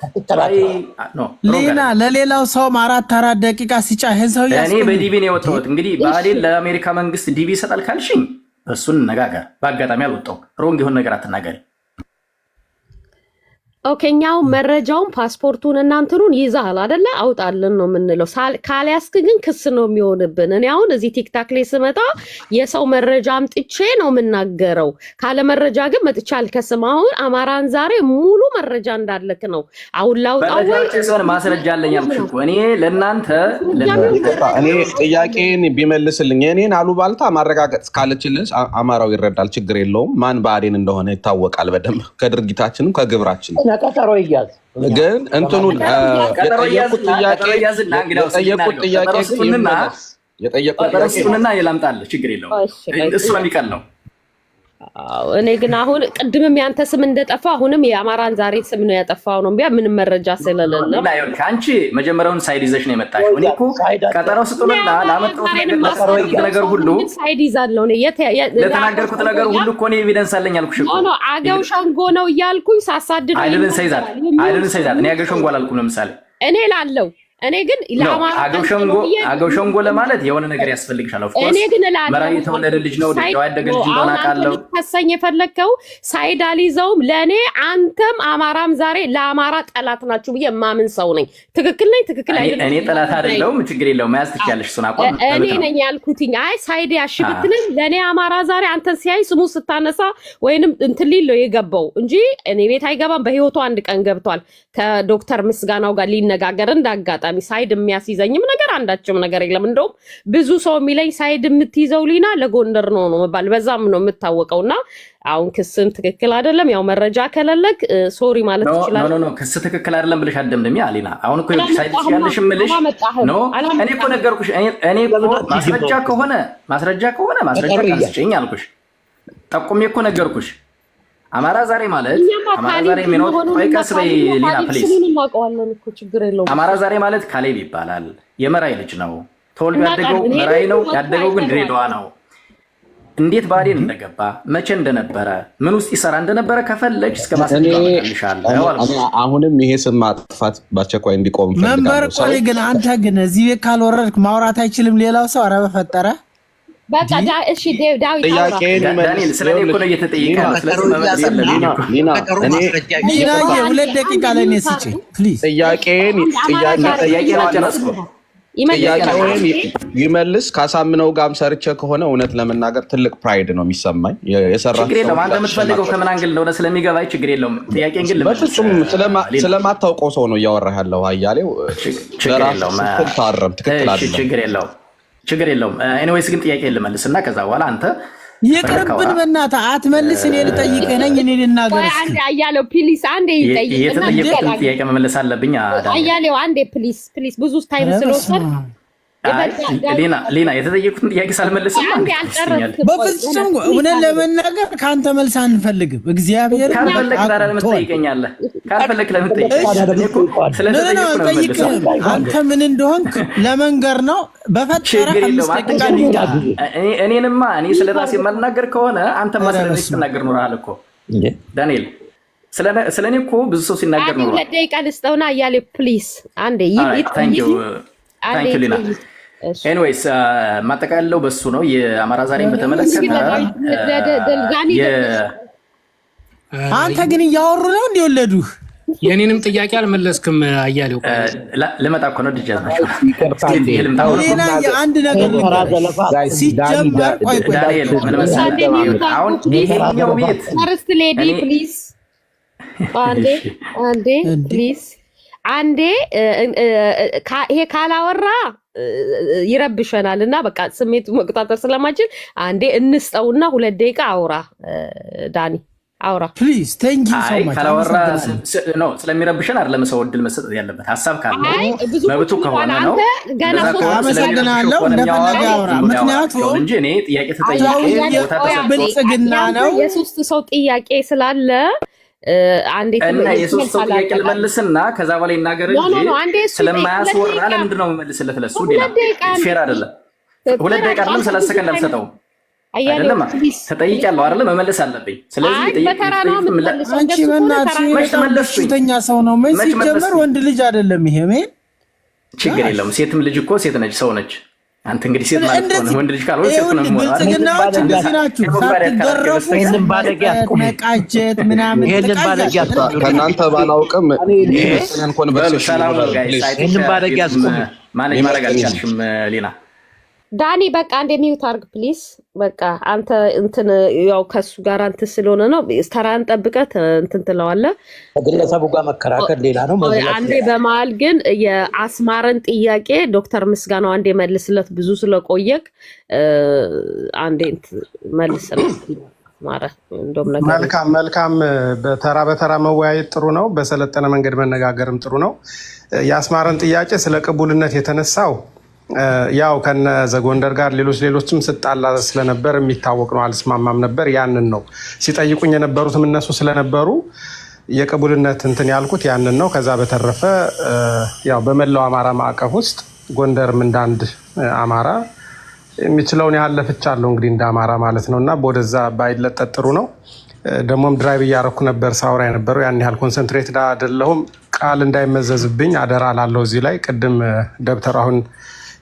ሊና ለሌላው ሰውም 4 ደቂቃ ሲጫ ይሄን ሰው
እኔ በዲቪ ነው የወጣሁት። እንግዲህ ብአዴን ለአሜሪካ መንግስት ዲቪ ይሰጣል ካልሽኝ እሱን እንነጋገር። በአጋጣሚ ያልወጣው ሮንግ የሆነ ነገር አትናገሪ።
ኦኬኛው መረጃውን ፓስፖርቱን እናንተሩን ይዛል አይደለ? አውጣልን ነው የምንለው። ካልያስክ ግን ክስ ነው የሚሆንብን። እኔ አሁን እዚህ ቲክታክ ላይ ስመጣ የሰው መረጃ አምጥቼ ነው የምናገረው። ካለ መረጃ ግን መጥቼ አልከስም። አሁን አማራን ዛሬ ሙሉ መረጃ እንዳለክ ነው አሁን ላውጣው
ወይ ማስረጃ አለኝ አልኩሽ እኮ እኔ ለእናንተ
እኔ ጥያቄን ቢመልስልኝ እኔን አሉባልታ ማረጋገጥ ካልችልሽ አማራው ይረዳል። ችግር የለውም። ማን ብአዴን እንደሆነ ይታወቃል በደንብ ከድርጊታችንም ከግብራችንም ቀጠሮ ይያዝ ግን እንትኑን የጠየቁት
ጥያቄ የላምጣልህ ችግር የለውም። እሱ ነው የሚቀለው።
እኔ ግን አሁን ቅድምም ያንተ ስም እንደጠፋ አሁንም የአማራን ዛሬ ስም ነው ያጠፋው ነው ምንም መረጃ ስለሌለ
ከአንቺ መጀመሪያውን ሳይድ ይዘሽ ነው የመጣሽው። እኔ እኮ ቀጠሮ ስጡንና ላመጣሁት ነገር ሁሉ
ሳይድ ይዛለሁ ነው
ለተናገርኩት ነገር ሁሉ እኮ እኔ ኤቪደንስ አለኝ አልኩሽ እኮ
ነው። አገው ሸንጎ ነው እያልኩኝ ሳሳድድ
አይደልን ሰይዛት እኔ አገው ሸንጎ አላልኩም። ለምሳሌ
እኔ ላለው እኔ ግን ለአማራ
አገው ሸንጎ ለማለት የሆነ ነገር ያስፈልግሻል። ኦፍ ኮርስ መራዊ የተወለደ ልጅ ነው ደጋው ያደገ ልጅ እንደሆነ አውቃለሁ።
ተሰኝ የፈለከው ሳይድ አልይዘውም። ለኔ አንተም አማራም ዛሬ ለአማራ ጠላት ናችሁ ብዬ ማምን ሰው ነኝ። ትክክል ነኝ? ትክክል አይደለም?
እኔ ጠላት አይደለሁም። ችግር የለውም። መያዝ ትችያለሽ። እሱን አቋም
እኔ ነኝ ያልኩትኝ። አይ ሳይድ ያሽብትልኝ ለኔ አማራ ዛሬ አንተን ሲያይ ስሙ ስታነሳ ወይንም እንትን ሊል ነው የገባው እንጂ እኔ ቤት አይገባም። በህይወቱ አንድ ቀን ገብቷል ከዶክተር ምስጋናው ጋር ሊነጋገር እንዳጋጣ ሳይድ የሚያስይዘኝም ነገር አንዳችም ነገር የለም። እንደውም ብዙ ሰው የሚለኝ ሳይድ የምትይዘው ሊና ለጎንደር ነው መባል በዛም ነው የምታወቀውና አሁን ክስን ትክክል አይደለም። ያው መረጃ ከሌለክ ሶሪ ማለት ይችላል።
ኖ ክስ ትክክል አይደለም ብለሽ አደምደም አሊና አሁን እኮ ሳይድ ያለሽ ምልሽ ኖ እኔ እኮ ነገርኩሽ። እኔ እኮ ማስረጃ ከሆነ ማስረጃ ካስጨኝ አልኩሽ። ጠቁሜ እኮ ነገርኩሽ። አማራ ዛሬ ማለት አማራ ዛሬ ሚኖር ቆይቀስ በይ ሊና ፕሊዝ አማራ ዛሬ ማለት ካሌብ ይባላል። የመራይ ልጅ ነው። ተወልዶ ያደገው መራይ ነው። ያደገው ግን ድሬዳዋ ነው። እንዴት ብአዴን እንደገባ መቼ እንደነበረ ምን ውስጥ ይሰራ እንደነበረ ከፈለግሽ እስከ ማስረጃ አመጣልሻለሁ።
አሁንም ይሄ ስም ማጥፋት በአስቸኳይ እንዲቆም
መንበር ቆይ ግን አንተ ግን እዚህ ቤት ካልወረድክ ማውራት አይችልም ሌላው ሰው። ኧረ በፈጠረ
በቃ እሺ ዳዊት
ዳንኤል ስለኔ እኮ ነው እየተጠየቀ ስለዚህ መመለስ አለብኝ እኮ ሊና
2 ደቂቃ ለኔ ስጪ ፕሊዝ።
ጥያቄን ይመልስ። ካሳምነው ጋርም ሰርቼ ከሆነ እውነት ለመናገር ትልቅ ፕራይድ ነው የሚሰማኝ። የሰራ
ችግር የለውም። አንተ የምትፈልገው ከምን አንግል እንደሆነ ስለሚገባኝ ችግር የለውም። ጥያቄን ግን
በፍጹም ስለማታውቀው ሰው ነው እያወራህ ያለው አያሌው። ትክክል አይደለም።
ችግር የለውም። ኤኒዌይስ ግን ጥያቄ ልመልስና ከዛ በኋላ አንተ
ይቅርብን በእናትህ አትመልስ። እኔ ልጠይቅህ ነኝ። እኔ ልናገር
አንዴ አያሌው ፕሊስ አንዴ ይጠይቅ።
የተጠየቁትን ጥያቄ መመለስ አለብኝ።
አያሌው አንዴ ፕሊስ ብዙ ታይም ስለወሰድ
ሊና የተጠየቁትን ጥያቄ ሳልመልስማ
በፍጹም እውነት ለመናገር ከአንተ መልስ አንፈልግም። እግዚአብሔር
ካልፈለግ ታዲያ ለምን ትጠይቀኛለህ? ካልፈለግ ለምን
ትጠይቀኛለህ? አንተ ምን እንደሆንክ ለመንገር ነው። በፈጠረ
እኔ ስለ ራሴ የማልናገር ከሆነ አንተ ማስለነሽ ትናገር ኖርሃል እኮ ዳንኤል። ስለኔ እኮ ብዙ ሰው ሲናገር ነው።
ሁለት ደቂቃ ልስጠውና እያለ ፕሊዝ አንዴ
ታንክ ዩ ሊና። ኤኒዌይስ ማጠቃለለው በሱ ነው። የአማራ ዛሬን በተመለከተ
አንተ ግን እያወሩ ነው እንዲወለዱህ
የኔንም ጥያቄ አልመለስክም። አያሌው
ለመጣ እኮ ነው ልጅ ናቸው።
ሌላ የአንድ ነገር ሲጀመር ቆይ
ዳንኤል ምን መሰለህ አሁን ይሄኛው ቤት
ፈርስት ሌዲ ፕሊዝ አንዴ ፕሊዝ አንዴ ይሄ ካላወራ ይረብሸናል እና በቃ ስሜቱ መቆጣጠር ስለማችል አንዴ እንስጠውና 2 ደቂቃ አውራ ዳኒ አውራ
ፕሊዝ ቴንክ ዩ ሶ ማች።
ካላወራ ነው ስለሚረብሸን አይደለም ሰው እድል መስጠት ያለበት ሀሳብ ካለው መብቱ ከሆነ ነው።
አመሰግናለሁ። እንደፈለገ አውራ። ምክንያቱም
እንጂ እኔ ጥያቄ ተጠይቄ ቦታ
ብልጽግና ነው
የሶስት ሰው ጥያቄ ስላለ አንዴ
እና የሶስት ሰው ጥያቄ ልመልስና ከዛ በላይ እናገር እንጂ ስለማያስወራ ለምንድን ነው የምመልስለት? ለሱ ፌር አይደለም። 2 ደቂቃ አይደለም 30 ሰከንድ አልሰጠውም አይደለም። ተጠይቄያለሁ አይደለም መመለስ አለብኝ። ስለዚህ
አንቺ በእናትሽ ሽተኛ ሰው ነው ምን ሲጀመር ወንድ ልጅ አይደለም ይሄ
ችግር የለውም። ሴትም ልጅ እኮ ሴት ነች፣ ሰው ነች። አንተ እንግዲህ ሴት ማለት ነው ወንድ ልጅ ካልሆነ ሴት ነው ማለት ነው።
ብልጽግናዎች እንደዚህ ናችሁ። ሳትገረፉ መቃጀት ምናምን
ከእናንተ ባላውቅም
ማኔጅ ማድረግ አልቻልሽም ሊና።
ዳኒ በቃ እንደ ሚውት አርግ ፕሊዝ። በቃ አንተ እንትን ያው ከሱ ጋር አንተ ስለሆነ ነው ተራን ጠብቀህ እንትን ትለዋለህ።
ከግለሰቡ ጋር መከራከር ሌላ ነው።
አንዴ በመሀል ግን የአስማረን ጥያቄ ዶክተር ምስጋናው አንዴ መልስለት፣ ብዙ ስለቆየክ አንዴ መልስለት ማለት እንደውም ነገር
መልካም። በተራ መወያየት ጥሩ ነው። በሰለጠነ መንገድ መነጋገርም ጥሩ ነው። የአስማረን ጥያቄ ስለ ቅቡልነት የተነሳው ያው ከነ ዘጎንደር ጋር ሌሎችም ስጣላ ስለነበር የሚታወቅ ነው። አልስማማም ነበር። ያንን ነው ሲጠይቁኝ የነበሩትም እነሱ ስለነበሩ የቅቡልነት እንትን ያልኩት ያንን ነው። ከዛ በተረፈ ያው በመላው አማራ ማዕቀፍ ውስጥ ጎንደርም እንዳንድ አማራ የሚችለውን ያህል ለፍቻለሁ እንግዲህ እንደ አማራ ማለት ነው። እና ወደዛ ባይለጠጥ ጥሩ ነው። ደግሞም ድራይቭ እያረኩ ነበር ሳውራ የነበረው። ያን ያህል ኮንሰንትሬት አይደለሁም። ቃል እንዳይመዘዝብኝ አደራ ላለው እዚህ ላይ ቅድም ደብተር አሁን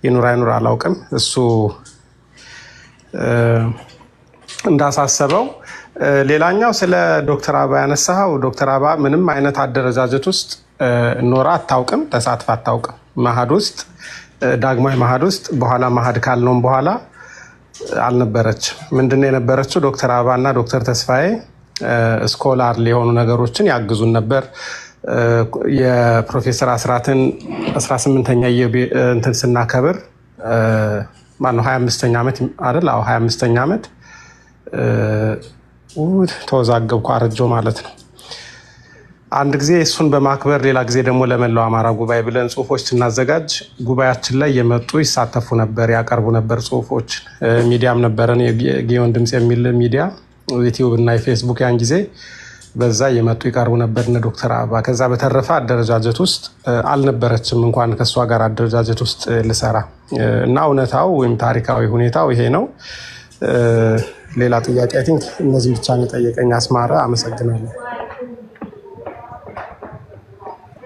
ይኑር አይኑር አላውቅም፣ እሱ እንዳሳሰበው። ሌላኛው ስለ ዶክተር አበባ ያነሳው ዶክተር አበባ ምንም አይነት አደረጃጀት ውስጥ ኖራ አታውቅም፣ ተሳትፋ አታውቅም። ማሃድ ውስጥ ዳግማዊ ማሃድ ውስጥ በኋላ ማሃድ ካልነውም በኋላ አልነበረችም። ምንድነው የነበረችው? ዶክተር አበባ እና ዶክተር ተስፋዬ ስኮላር ሊሆኑ ነገሮችን ያግዙን ነበር። የፕሮፌሰር አስራትን 18ኛ እንትን ስናከብር ማነው 25ኛ ዓመት አይደል? አዎ 25ኛ ዓመት ተወዛገብኩ፣ አረጀው ማለት ነው። አንድ ጊዜ እሱን በማክበር ሌላ ጊዜ ደግሞ ለመላው አማራ ጉባኤ ብለን ጽሁፎች ስናዘጋጅ ጉባኤያችን ላይ የመጡ ይሳተፉ ነበር፣ ያቀርቡ ነበር ጽሁፎች። ሚዲያም ነበረን፣ የጊዮን ድምፅ የሚል ሚዲያ ዩቲዩብ እና የፌስቡክ። ያን ጊዜ በዛ የመጡ ይቀርቡ ነበር እነ ዶክተር አበባ። ከዛ በተረፈ አደረጃጀት ውስጥ አልነበረችም እንኳን ከእሷ ጋር አደረጃጀት ውስጥ ልሰራ እና እውነታው ወይም ታሪካዊ ሁኔታው ይሄ ነው። ሌላ ጥያቄ አይ ቲንክ እነዚህ ብቻ ነው የጠየቀኝ አስማረ። አመሰግናለሁ።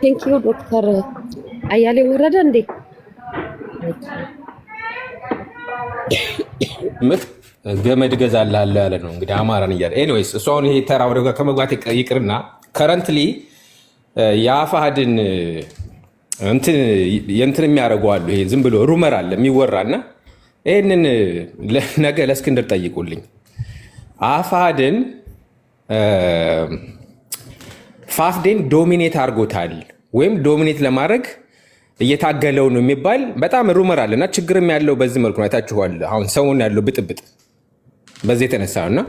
ቴንክ ዩ ዶክተር አያሌው ወረደ እንዴ
ገመድ ገዛልሃለሁ ያለ ነው እንግዲህ አማራን እያለ። ኤኒዌይስ እሱ አሁን ይሄ ተራ ወደ ከመግባት ይቅርና ከረንትሊ የአፋሕድን እንትን የሚያደርጉ አሉ። ይሄ ዝም ብሎ ሩመር አለ የሚወራና ይህንን ነገ ለእስክንድር ጠይቁልኝ። አፋሕድን ፋፍዴን ዶሚኔት አድርጎታል ወይም ዶሚኔት ለማድረግ እየታገለው ነው የሚባል በጣም ሩመር አለና ችግርም ያለው በዚህ መልኩ ነው። አይታችኋል አሁን ሰሞኑን ያለው ብጥብጥ በዚህ የተነሳ እና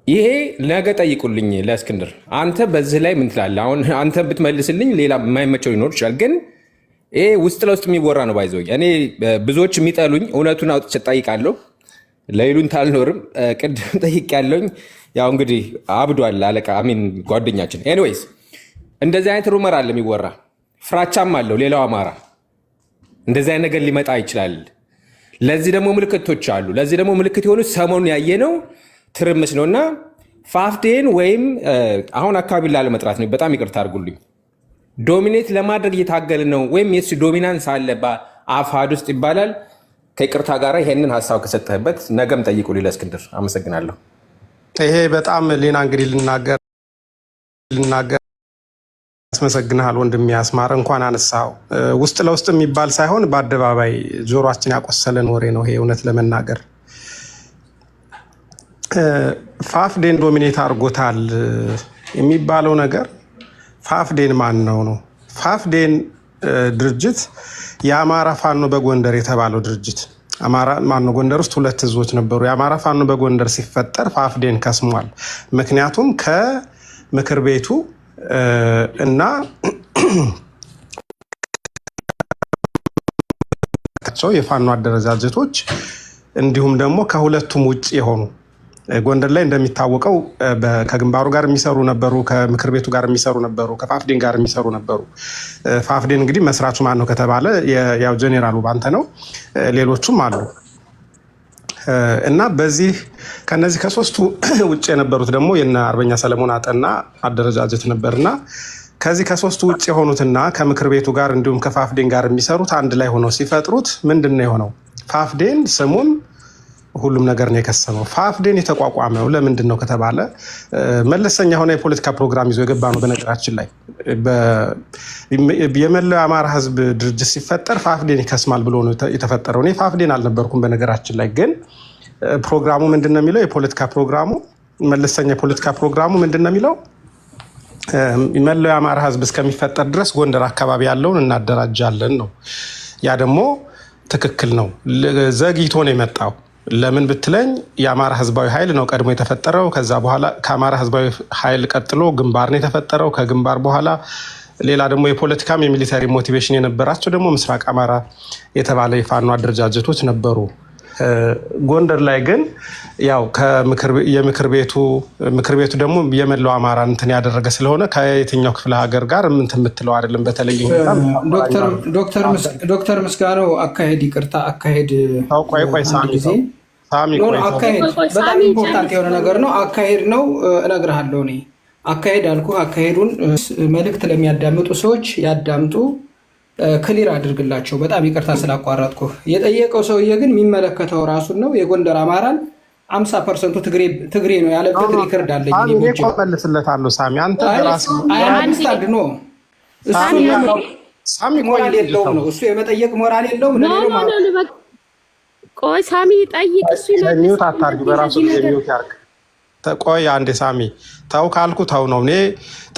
ይሄ ነገ ጠይቁልኝ ለእስክንድር። አንተ በዚህ ላይ ምን ትላለህ? አሁን አንተ ብትመልስልኝ ሌላ የማይመቸው ሊኖር ይችላል፣ ግን ይሄ ውስጥ ለውስጥ የሚወራ ነው። ባይዘው እኔ ብዙዎች የሚጠሉኝ እውነቱን አውጥቼ ጠይቃለሁ። ለይሉን ታልኖርም ቅድም ጠይቄያለሁኝ። ያው እንግዲህ አብዷል አለቃ አሚን ጓደኛችን። ኤኒዌይስ እንደዚህ አይነት ሩመር አለ የሚወራ ፍራቻም አለው ሌላው አማራ እንደዚህ አይነት ነገር ሊመጣ ይችላል። ለዚህ ደግሞ ምልክቶች አሉ። ለዚህ ደግሞ ምልክት የሆኑ ሰሞኑን ያየነው ትርምስ ነውና ፋፍዴን ወይም አሁን አካባቢ ላለመጥራት ነው፣ በጣም ይቅርታ አድርጉልኝ። ዶሚኔት ለማድረግ እየታገል ነው ወይም የሱ ዶሚናንስ አለ በአፋሕድ ውስጥ ይባላል። ከይቅርታ ጋር ይሄንን ሀሳብ ከሰጠህበት ነገም ጠይቁ ሊለ እስክንድር አመሰግናለሁ።
ይሄ በጣም ሌና እንግዲህ ልናገር ያስመሰግንሃል ወንድሜ አስማረ፣ እንኳን አነሳው። ውስጥ ለውስጥ የሚባል ሳይሆን በአደባባይ ጆሮአችን ያቆሰለን ወሬ ነው ይሄ። እውነት ለመናገር ፋፍዴን ዶሚኔት አድርጎታል የሚባለው ነገር ፋፍዴን ማን ነው? ፋፍዴን ድርጅት የአማራ ፋኖ በጎንደር የተባለው ድርጅት አማራ ማኖ ጎንደር ውስጥ 2 እዞች ነበሩ። የአማራ ፋኖ በጎንደር ሲፈጠር ፋፍዴን ከስሟል። ምክንያቱም ከምክር ቤቱ እና የፋኖ አደረጃጀቶች እንዲሁም ደግሞ ከሁለቱም ውጭ የሆኑ ጎንደር ላይ እንደሚታወቀው ከግንባሩ ጋር የሚሰሩ ነበሩ፣ ከምክር ቤቱ ጋር የሚሰሩ ነበሩ፣ ከፋፍዴን ጋር የሚሰሩ ነበሩ። ፋፍዴን እንግዲህ መስራቹ ማን ነው ከተባለ ያው ጄኔራሉ ባንተ ነው፣ ሌሎቹም አሉ እና ከነዚህ ከ3ቱ ውጭ የነበሩት ደግሞ የነ አርበኛ ሰለሞን አጠና አደረጃጀት ነበርና ከዚህ ከ3ቱ ውጭ የሆኑትና ከምክር ቤቱ ጋር እንዲሁም ከፋፍዴን ጋር የሚሰሩት አንድ ላይ ሆነው ሲፈጥሩት ምንድነው የሆነው? ፋፍዴን ስሙም ሁሉም ነገር ነው የከሰመው። ፋፍዴን የተቋቋመው ለምንድን ነው ከተባለ መለሰኛ የሆነ የፖለቲካ ፕሮግራም ይዞ የገባ ነው። በነገራችን ላይ የመላው አማራ ህዝብ ድርጅት ሲፈጠር ፋፍዴን ይከስማል ብሎ ነው የተፈጠረው። እኔ ፋፍዴን አልነበርኩም በነገራችን ላይ። ግን ፕሮግራሙ ምንድን ነው የሚለው? የፖለቲካ ፕሮግራሙ መለሰኛ የፖለቲካ ፕሮግራሙ ምንድን ነው የሚለው? መላው የአማራ ህዝብ እስከሚፈጠር ድረስ ጎንደር አካባቢ ያለውን እናደራጃለን ነው። ያ ደግሞ ትክክል ነው። ዘግይቶ ነው የመጣው። ለምን ብትለኝ የአማራ ህዝባዊ ኃይል ነው ቀድሞ የተፈጠረው። ከዛ በኋላ ከአማራ ህዝባዊ ኃይል ቀጥሎ ግንባር ነው የተፈጠረው። ከግንባር በኋላ ሌላ ደግሞ የፖለቲካም የሚሊታሪ ሞቲቬሽን የነበራቸው ደግሞ ምስራቅ አማራ የተባለ የፋኖ አደረጃጀቶች ነበሩ። ጎንደር ላይ ግን ያው ምክር ቤቱ ደግሞ የመላው አማራ እንትን ያደረገ ስለሆነ ከየትኛው ክፍለ ሀገር ጋር እንትን የምትለው አይደለም። በተለይ
ዶክተር ምስጋናው አካሄድ ይቅርታ አካሄድ አካሄድ በጣም ኢምፖርታንት የሆነ ነገር ነው። አካሄድ ነው እነግርሃለሁ። እኔ አካሄድ አልኩህ። አካሄዱን መልእክት ለሚያዳምጡ ሰዎች ያዳምጡ፣ ክሊር አድርግላቸው። በጣም ይቅርታ ስላቋረጥኩ። የጠየቀው ሰውዬ ግን የሚመለከተው ራሱን ነው። የጎንደር አማራን 50% ትግሬ ነው ያለበት ሪከርድ አለኝ።
መልስለታለሁ። ሳሚ አንተ
አንድ ነው ሳሚ ሞራል የለውም ነው እሱ የመጠየቅ ሞራል የለውም።
ቆይ ሳሚ ጠይቅ፣ እሱ
ሚውት አታርግ፣ በራሱ ሚውት ያርግ። ቆይ አንዴ ሳሚ ተው ካልኩ ተው ነው። እኔ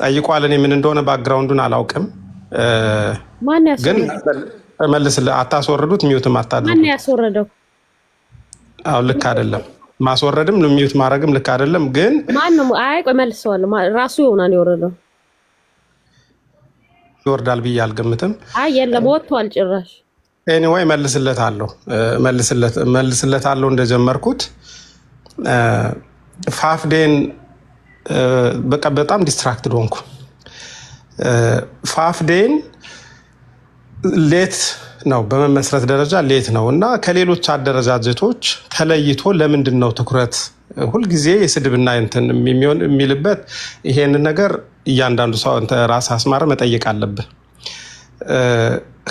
ጠይቋል። እኔ ምን እንደሆነ ባክግራውንዱን አላውቅም። ግን መልስልህ። አታስወርዱት፣ ሚውትም አታድርጉት።
ማን ያስወረደው?
አዎ ልክ አይደለም። ማስወረድም ሚውት ማድረግም ልክ አይደለም። ግን
ማን ነው? አይ ቆይ መልሰዋለሁ። ራሱ ይሆናል የወረደው።
ይወርዳል ብዬ አልገምትም።
አይ የለም ወጥቷል ጭራሽ።
ኤኒዌይ መልስለታለሁ እንደጀመርኩት። ፋፍዴን በቃ በጣም ዲስትራክትድ ሆንኩ። ፋፍዴን ሌት ነው በመመስረት ደረጃ ሌት ነው እና ከሌሎች አደረጃጀቶች ተለይቶ ለምንድን ነው ትኩረት ሁልጊዜ የስድብና እንትን የሚልበት? ይሄንን ነገር እያንዳንዱ ሰው ራስህ አስማረ መጠየቅ አለብህ።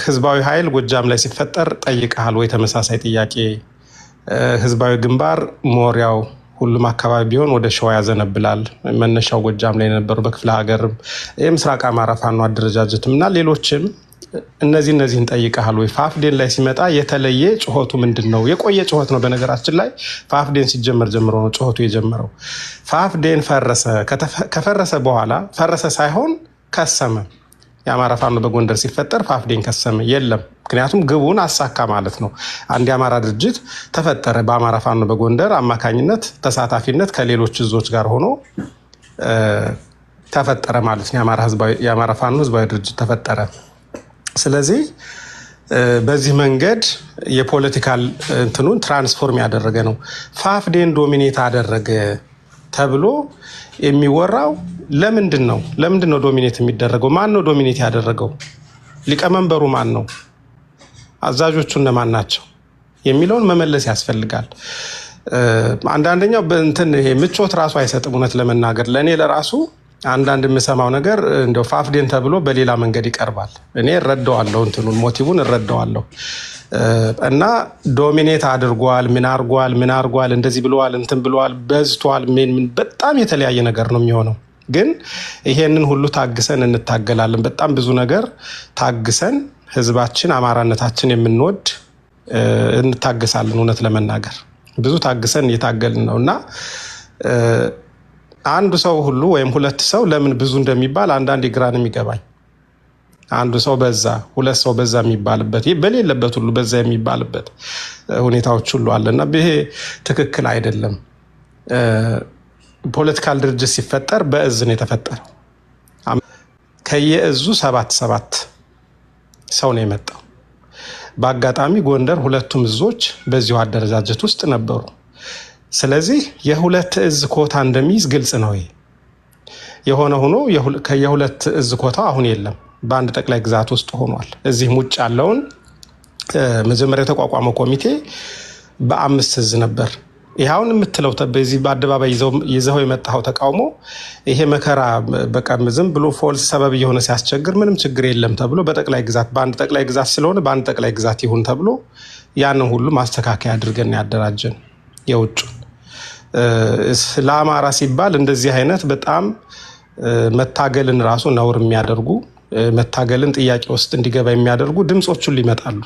ህዝባዊ ኃይል ጎጃም ላይ ሲፈጠር ጠይቀሃል ወይ? ተመሳሳይ ጥያቄ። ህዝባዊ ግንባር ሞሪያው ሁሉም አካባቢ ቢሆን ወደ ሸዋ ያዘነብላል። መነሻው ጎጃም ላይ የነበሩ በክፍለ ሀገርም የምስራቅ አማራ ፋኖ አደረጃጀትም እና ሌሎችም እነዚህን ጠይቀሃል ወይ? ፋፍዴን ላይ ሲመጣ የተለየ ጩኸቱ ምንድን ነው? የቆየ ጩኸት ነው በነገራችን ላይ። ፋፍዴን ሲጀመር ጀምሮ ነው ጩኸቱ የጀመረው። ፋፍዴን ፈረሰ። ከፈረሰ በኋላ ፈረሰ ሳይሆን ከሰመ። የአማራ ፋኖ በጎንደር ሲፈጠር ፋፍዴን ከሰመ የለም። ምክንያቱም ግቡን አሳካ ማለት ነው። አንድ የአማራ ድርጅት ተፈጠረ በአማራ ፋኖ በጎንደር አማካኝነት ተሳታፊነት ከሌሎች እዞች ጋር ሆኖ ተፈጠረ ማለት ነው። የአማራ ፋኖ ህዝባዊ ድርጅት ተፈጠረ። ስለዚህ በዚህ መንገድ የፖለቲካል እንትኑን ትራንስፎርም ያደረገ ነው። ፋፍዴን ዶሚኔት አደረገ ተብሎ የሚወራው ለምንድን ነው? ለምንድን ነው ዶሚኔት የሚደረገው? ማን ነው ዶሚኔት ያደረገው? ሊቀመንበሩ ማን ነው? አዛዦቹ እነማን ናቸው የሚለውን መመለስ ያስፈልጋል። አንዳንደኛው በእንትን ይሄ ምቾት ራሱ አይሰጥም። እውነት ለመናገር ለእኔ ለራሱ አንዳንድ የምሰማው ነገር እንደው ፋፍዴን ተብሎ በሌላ መንገድ ይቀርባል። እኔ እረዳዋለሁ፣ እንትኑን ሞቲቡን እረዳዋለሁ። እና ዶሚኔት አድርጓል፣ ምን አርጓል፣ እንደዚህ ብለዋል፣ እንትን ብለዋል፣ በዝቷል፣ ምን በጣም የተለያየ ነገር ነው የሚሆነው። ግን ይሄንን ሁሉ ታግሰን እንታገላለን። በጣም ብዙ ነገር ታግሰን ህዝባችን አማራነታችን የምንወድ እንታገሳለን። እውነት ለመናገር ብዙ ታግሰን እየታገልን ነው እና አንዱ ሰው ሁሉ ወይም ሁለት ሰው ለምን ብዙ እንደሚባል አንዳንድ ግራን የሚገባኝ አንዱ ሰው በዛ ሁለት ሰው በዛ የሚባልበት በሌለበት ሁሉ በዛ የሚባልበት ሁኔታዎች ሁሉ አለና ይሄ ትክክል አይደለም። ፖለቲካል ድርጅት ሲፈጠር በእዝ ነው የተፈጠረው። ከየእዙ 7 ሰው ነው የመጣው። በአጋጣሚ ጎንደር ሁለቱም እዞች በዚሁ አደረጃጀት ውስጥ ነበሩ። ስለዚህ የሁለት እዝ ኮታ እንደሚይዝ ግልጽ ነው። ይሄ የሆነ ሆኖ የሁለት እዝ ኮታ አሁን የለም፣ በአንድ ጠቅላይ ግዛት ውስጥ ሆኗል። እዚህም ውጭ ያለውን መጀመሪያ የተቋቋመው ኮሚቴ በ5 እዝ ነበር። ይኸውን የምትለው በዚህ በአደባባይ ይዘው የመጣው ተቃውሞ ይሄ መከራ በቃ ዝም ብሎ ፎልስ ሰበብ እየሆነ ሲያስቸግር ምንም ችግር የለም ተብሎ በጠቅላይ ግዛት በአንድ ጠቅላይ ግዛት ስለሆነ በአንድ ጠቅላይ ግዛት ይሁን ተብሎ ያንን ሁሉ ማስተካከያ አድርገን ያደራጀን። የውጭ ለአማራ ሲባል እንደዚህ አይነት በጣም መታገልን ራሱ ነውር የሚያደርጉ መታገልን ጥያቄ ውስጥ እንዲገባ የሚያደርጉ ድምጾች ሁሉ ይመጣሉ።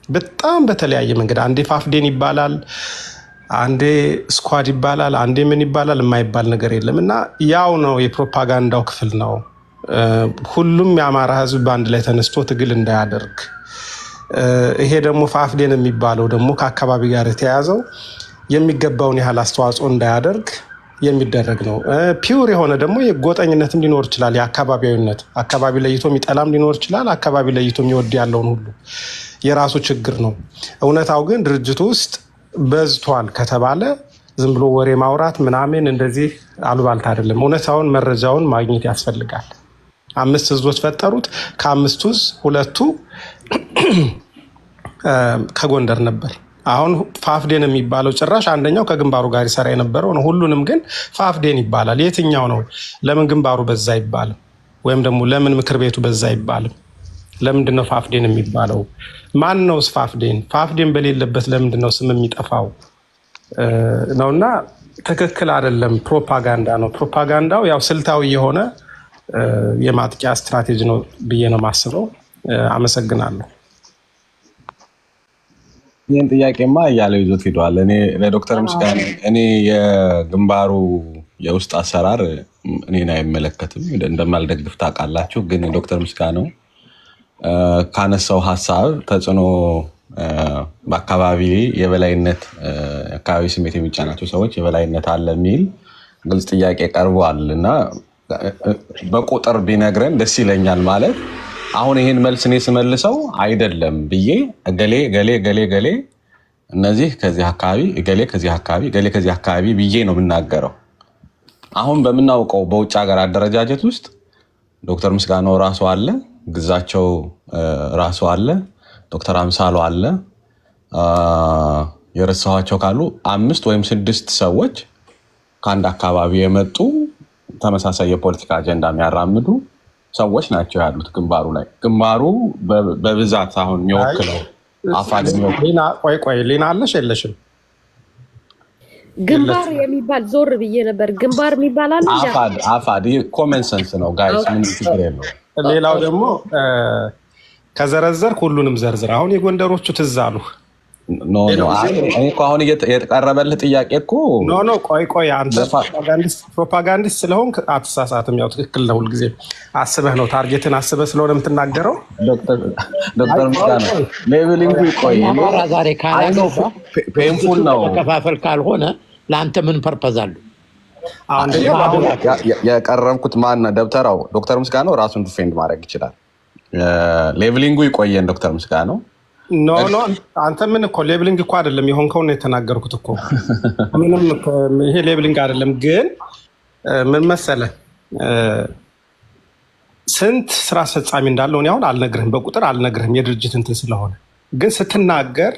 በጣም በተለያየ መንገድ አንዴ ፋፍዴን ይባላል፣ አንዴ ስኳድ ይባላል፣ አንዴ ምን ይባላል፣ የማይባል ነገር የለም እና ያው ነው የፕሮፓጋንዳው ክፍል ነው። ሁሉም የአማራ ህዝብ በአንድ ላይ ተነስቶ ትግል እንዳያደርግ፣ ይሄ ደግሞ ፋፍዴን የሚባለው ደግሞ ከአካባቢ ጋር የተያያዘው የሚገባውን ያህል አስተዋጽኦ እንዳያደርግ የሚደረግ ነው። ፒውር የሆነ ደግሞ የጎጠኝነትም ሊኖር ይችላል። የአካባቢዊነት አካባቢ ለይቶ የሚጠላም ሊኖር ይችላል። አካባቢ ለይቶ የሚወድ ያለውን ሁሉ የራሱ ችግር ነው። እውነታው ግን ድርጅቱ ውስጥ በዝቷል ከተባለ ዝም ብሎ ወሬ ማውራት ምናምን እንደዚህ አሉባልታ አይደለም። እውነታውን መረጃውን ማግኘት ያስፈልጋል። 5 እዞች ፈጠሩት። ከ5 እዝ 2ቱ ከጎንደር ነበር። አሁን ፋፍዴን የሚባለው ጭራሽ አንደኛው ከግንባሩ ጋር ይሰራ የነበረው ነው። ሁሉንም ግን ፋፍዴን ይባላል። የትኛው ነው? ለምን ግንባሩ በዛ አይባልም? ወይም ደግሞ ለምን ምክር ቤቱ በዛ አይባልም? ለምንድን ነው ፋፍዴን የሚባለው? ማን ነው ፋፍዴን? ፋፍዴን በሌለበት ለምንድን ነው ስም የሚጠፋው? ነውና ትክክል አይደለም። ፕሮፓጋንዳ ነው። ፕሮፓጋንዳው ያው ስልታዊ የሆነ የማጥቂያ ስትራቴጂ ነው ብዬ ነው የማስበው። አመሰግናለሁ።
ይህን ጥያቄማ እያለው ይዞት ሄደዋል። እኔ ለዶክተር ምስጋና እኔ የግንባሩ የውስጥ አሰራር እኔን አይመለከትም፣ እንደማልደግፍ ታውቃላችሁ። ግን ዶክተር ምስጋናው ካነሳው ሀሳብ ተጽዕኖ በአካባቢ የበላይነት አካባቢ ስሜት የሚጫናቸው ሰዎች የበላይነት አለ የሚል ግልጽ ጥያቄ ቀርቧል እና በቁጥር ቢነግረን ደስ ይለኛል። ማለት አሁን ይህን መልስ እኔ ስመልሰው አይደለም ብዬ ገሌ ገሌ ገሌ ገሌ እነዚህ ከዚህ አካባቢ ገሌ ከዚህ አካባቢ ገሌ ከዚህ አካባቢ ብዬ ነው የምናገረው። አሁን በምናውቀው በውጭ ሀገር አደረጃጀት ውስጥ ዶክተር ምስጋናው ራሱ አለ፣ ግዛቸው ራሱ አለ፣ ዶክተር አምሳሉ አለ። የረሳኋቸው ካሉ 5 ወይም 6 ሰዎች ከአንድ አካባቢ የመጡ ተመሳሳይ የፖለቲካ አጀንዳ የሚያራምዱ ሰዎች ናቸው ያሉት ግንባሩ ላይ። ግንባሩ በብዛት አሁን የሚወክለው አፋድ
ቆይ ሊና አለሽ የለሽም?
ግንባር የሚባል ዞር ብዬ ነበር። ግንባር የሚባል አለ።
አፋድ ኮመን ሰንስ ነው ጋይስ፣ ምን ችግር የለው።
ሌላው ደግሞ ከዘረዘርክ ሁሉንም ዘርዝር። አሁን የጎንደሮቹ ትዝ አሉ።
አሁን የተቀረበልህ ጥያቄ እኮ
ቆይ አንተ ፕሮፓጋንዲስት ስለሆንክ አትሳሳትም። ያው ትክክል ነው። ሁልጊዜ አስበህ ነው ታርጌትን አስበህ ስለሆነ የምትናገረው።
ዶክተር ምስጋና ሌቭሊንጉ ይቆይ።
ዛሬ
ፔንፉል ነው
መከፋፈል ካልሆነ ለአንተ ምን ፐርፐዝ አሉ?
የቀረምኩት ማን ደብተራው ዶክተር ምስጋናው ራሱን ዲፌንድ ማድረግ ይችላል። ሌቭሊንጉ ይቆየን ዶክተር ምስጋናው።
ኖ አንተ ምን እኮ ሌብሊንግ እኮ አይደለም የሆንከው ነው የተናገርኩት እኮ ምንም ይሄ ሌብሊንግ አይደለም። ግን ምን መሰለህ ስንት ስራ አስፈጻሚ እንዳለው እኔ አሁን አልነግርህም፣ በቁጥር አልነግርህም የድርጅት እንትን ስለሆነ። ግን ስትናገር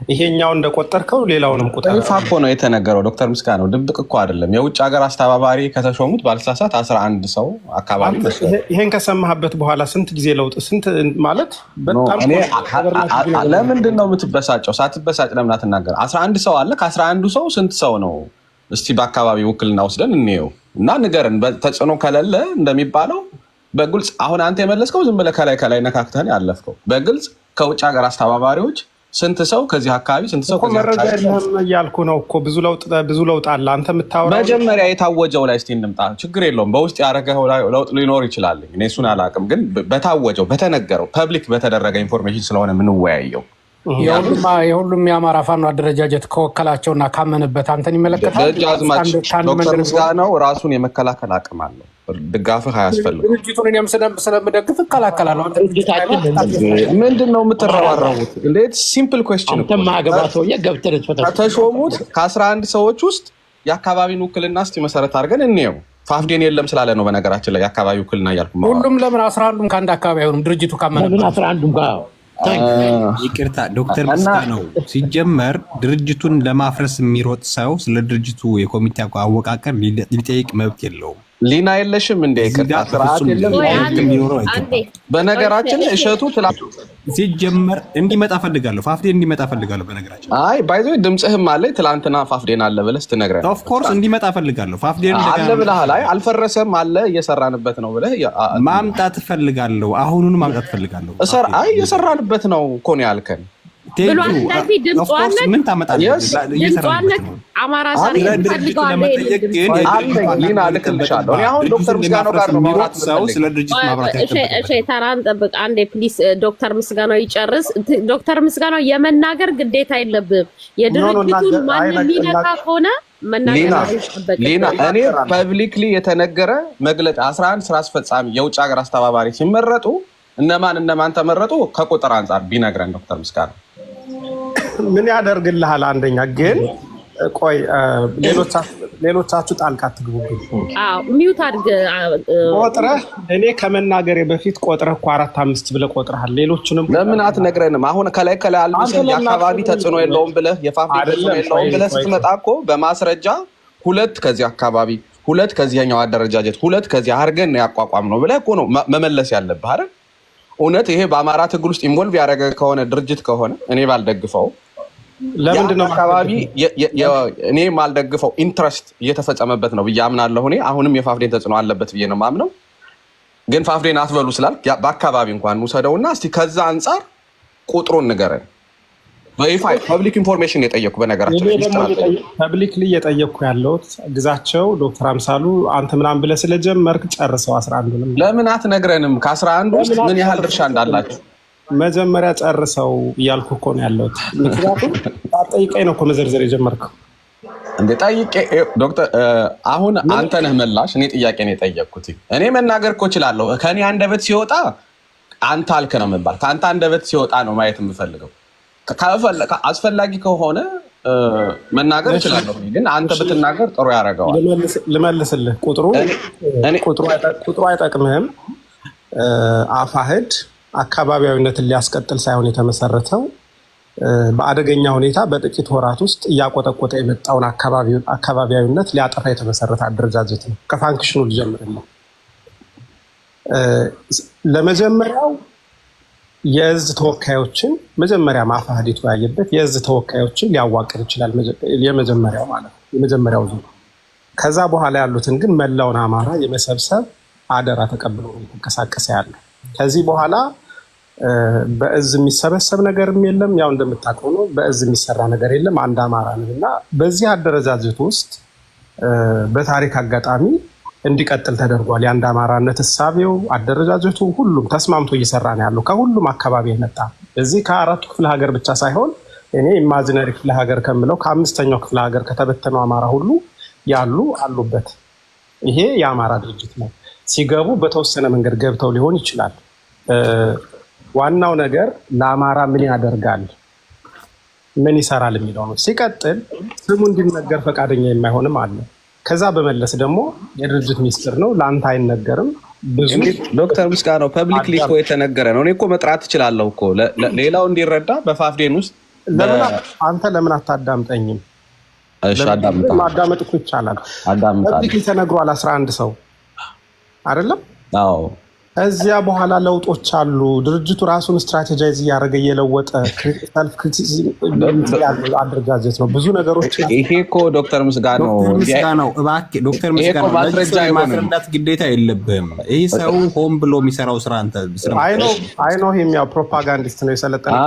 ይሄኛው እንደቆጠርከው ሌላውንም ቁጠር።
ይፋ እኮ ነው የተነገረው ዶክተር ምስጋናው፣ ድብቅ እኮ አይደለም። የውጭ ሀገር አስተባባሪ ከተሾሙት ባልሳሳት 11 ሰው አካባቢ መስሏል።
ይሄን ከሰማህበት በኋላ ስንት ጊዜ ለውጥ ስንት ማለት በጣም
ለምንድን ነው የምትበሳጨው? ሳትበሳጭ ለምን አትናገር? 11 ሰው አለ። ከ11ዱ ሰው ስንት ሰው ነው? እስቲ በአካባቢ ውክልና ወስደን እንየው እና ንገርን። ተጽዕኖ ከሌለ እንደሚባለው በግልጽ አሁን አንተ የመለስከው ዝም ብለህ ከላይ ነካክተን ያለፍከው በግልጽ ከውጭ ሀገር አስተባባሪዎች ስንት ሰው ከዚህ አካባቢ ስንት ሰው ከዚህ
መረጃ የለም እያልኩ ነው እኮ። ብዙ ለውጥ አለ። አንተ የምታወራው
መጀመሪያ የታወጀው ላይ እስቲ እንምጣ። ችግር የለውም በውስጥ ያደረገው ለውጥ ሊኖር ይችላል። እኔ እሱን አላውቅም፣ ግን በታወጀው በተነገረው ፐብሊክ በተደረገ ኢንፎርሜሽን ስለሆነ የምንወያየው
የሁሉም የአማራ ፋኖ አደረጃጀት ከወከላቸውና ካመንበት አንተን ይመለከታል።
ደጃዝማች ዶክተር ምስጋናው ራሱን የመከላከል አቅም አለው። ድጋፍህ አያስፈልግም።
ድርጅቱን እኔም ስለምደግፍ እከላከላለሁ።
ምንድን ነው የምትረባረቡት? እንዴት ሲምፕል ኩዌስችን ከተሾሙት ከ11 ሰዎች ውስጥ የአካባቢን ውክልና እስቲ መሰረት አድርገን እንየው። ፋፍዴን የለም ስላለ ነው በነገራችን ላይ የአካባቢ ውክልና እያልኩ
ሁሉም ለምን 11ዱም ከአንድ አካባቢ አይሆንም? ድርጅቱ ካመነበት 11ዱም ጋር
ይቅርታ ዶክተር ምስጋናው ሲጀመር ድርጅቱን ለማፍረስ የሚሮጥ ሰው ስለ ድርጅቱ የኮሚቴ አወቃቀር ሊጠይቅ መብት የለውም።
ሊና የለሽም እንደ ይቅርታ ስርዓት የለም። በነገራችን እሸቱ
ሲጀመር እንዲመጣ ፈልጋለሁ፣ ፋፍዴን እንዲመጣ ፈልጋለሁ። በነገራችን
አይ ባይዞ ድምጽህም አለ ትላንትና ፋፍዴን አለ ብለህ ስትነግረን
ኦፍ ኮርስ እንዲመጣ ፈልጋለሁ። ፋፍዴን
አለ ብለሃል። አይ አልፈረሰም አለ እየሰራንበት ነው ብለህ
ማምጣት ፈልጋለሁ። አሁኑን ማምጣት ፈልጋለሁ።
አይ እየሰራንበት ነው እኮ ነው ያልከን
ምን ታመጣለህ?
አማራ
ልክልሻለሁ። አሁን ዶክተር ምስጋናው ጋር ነው ማውራት
ሰው ስለ ድርጅት ማብራት
ተራን ጠብቅ አንዴ ፕሊስ። ዶክተር ምስጋናው ይጨርስ። ዶክተር ምስጋናው የመናገር ግዴታ የለብም። የድርጅቱን ማንም ሊነካ ከሆነ
ሊና እኔ ፐብሊክሊ የተነገረ መግለጫ 11 ስራ አስፈጻሚ የውጭ ሀገር አስተባባሪ ሲመረጡ እነማን ተመረጡ ከቁጥር አንጻር ቢነግረን ዶክተር ምስጋናው
ምን ያደርግልሃል? አንደኛ ግን ቆይ ሌሎቻችሁ ጣልቃ አትግቡብኝ።
ሚውት አድርግ
ቆጥረህ እኔ ከመናገሬ በፊት ቆጥረህ እኮ 4 5 ብለህ ቆጥረሃል። ሌሎቹንም
ለምን አትነግረንም? አሁን ከላይ አልብሰህ የአካባቢ ተጽዕኖ የለውም ብለህ የፋፍዴ ተጽዕኖ የለውም ብለህ ስትመጣ እኮ በማስረጃ 2 ከዚህ አካባቢ 2 ከዚህኛው አደረጃጀት 2 ከዚህ አድርገን ያቋቋም ነው ብለህ እኮ ነው መመለስ ያለብህ አይደል? እውነት ይሄ በአማራ ትግል ውስጥ ኢንቮልቭ ያደረገ ከሆነ ድርጅት ከሆነ እኔ ባልደግፈው ለምንድነው አካባቢ እኔ ማልደግፈው ኢንትረስት እየተፈጸመበት ነው ብዬ አምናለሁ። እኔ አሁንም የፋፍዴን ተጽዕኖ አለበት ብዬ ነው ማምነው። ግን ፋፍዴን አትበሉ ስላልክ በአካባቢ እንኳን ውሰደውና እስቲ ከዛ አንጻር ቁጥሩን ንገረን። በይፋ ፐብሊክ ኢንፎርሜሽን የጠየኩ በነገራችን
ፐብሊክሊ እየጠየኩ ያለሁት ግዛቸው ዶክተር አምሳሉ አንተ ምናምን ብለህ ስለጀመርክ ጨርሰው 11ዱንም
ለምን አትነግረንም? ከ11 ውስጥ ምን ያህል ድርሻ እንዳላችሁ
መጀመሪያ ጨርሰው እያልኩ እኮ ነው ያለሁት። ምክንያቱም ጠይቀኝ ነው እኮ መዘርዘር የጀመርከው
እንዴ? ጠይቄ ዶክተር አሁን አንተ ነህ መላሽ። እኔ ጥያቄ ነው የጠየቅኩት። እኔ መናገር እኮ እችላለሁ። ከኔ አንደበት ሲወጣ አንተ አልክ ነው የምባል። ከአንተ አንደበት ሲወጣ ነው ማየት የምፈልገው። አስፈላጊ ከሆነ መናገር እችላለሁ፣ ግን አንተ ብትናገር ጥሩ ያደርገዋል።
ልመልስልህ። ቁጥሩ አይጠቅምህም። አፋሕድ አካባቢያዊነትን ሊያስቀጥል ሳይሆን የተመሰረተው በአደገኛ ሁኔታ በጥቂት ወራት ውስጥ እያቆጠቆጠ የመጣውን አካባቢያዊነት ሊያጠፋ የተመሰረተ አደረጃጀት ነው። ከፋንክሽኑ ልጀምርልህ። ለመጀመሪያው የእዝ ተወካዮችን መጀመሪያ አፋሕድ የተወያየበት የእዝ ተወካዮችን ሊያዋቅር ይችላል። የመጀመሪያው ማለት ነው፣ የመጀመሪያው ዙር። ከዛ በኋላ ያሉትን ግን መላውን አማራ የመሰብሰብ አደራ ተቀብሎ የተንቀሳቀሰ ያለ። ከዚህ በኋላ በእዝ የሚሰበሰብ ነገርም የለም። ያው እንደምታውቀው ነው፣ በእዝ የሚሰራ ነገር የለም። አንድ አማራ ነው እና በዚህ አደረጃጀት ውስጥ በታሪክ አጋጣሚ እንዲቀጥል ተደርጓል። የአንድ አማራነት እሳቤው አደረጃጀቱ ሁሉም ተስማምቶ እየሰራ ነው ያለው። ከሁሉም አካባቢ የመጣ እዚህ ከ4ቱ ክፍለ ሀገር ብቻ ሳይሆን እኔ ኢማጂነሪ ክፍለ ሀገር ከምለው ከ5ኛው ክፍለ ሀገር ከተበተነው አማራ ሁሉ ያሉ አሉበት። ይሄ የአማራ ድርጅት ነው። ሲገቡ በተወሰነ መንገድ ገብተው ሊሆን ይችላል። ዋናው ነገር ለአማራ ምን ያደርጋል፣ ምን ይሰራል የሚለው ነው። ሲቀጥል ስሙ እንዲነገር ፈቃደኛ የማይሆንም አለ። ከዛ በመለስ ደግሞ የድርጅት ሚስጥር ነው፣ ለአንተ አይነገርም። ብዙ
ዶክተር ምስጋናው ፐብሊክሊ እኮ የተነገረ ነው። እኔ እኮ መጥራት እችላለሁ እኮ ሌላው እንዲረዳ። በፋፍዴን ውስጥ
አንተ ለምን አታዳምጠኝም?
እሺ አዳምጣ።
ማዳመጥ እኮ ይቻላል።
አዳምጣ።
እዚህ ተነግሯል 11 ሰው አይደለም?
አዎ።
እዚያ በኋላ ለውጦች አሉ። ድርጅቱ ራሱን ስትራቴጃይዝ እያደረገ እየለወጠ ሰልፍ ክሪቲሲዝም አደረጃጀት ነው። ብዙ ነገሮች
ይሄ እኮ ዶክተር ምስጋናው እባክህ ዶክተር ምስጋናው ማስረዳት ግዴታ የለብህም። ይህ ሰው ሆን ብሎ የሚሰራው ስራ አንተ
አይ ነው ያው ፕሮፓጋንዲስት ነው የሰለጠነ።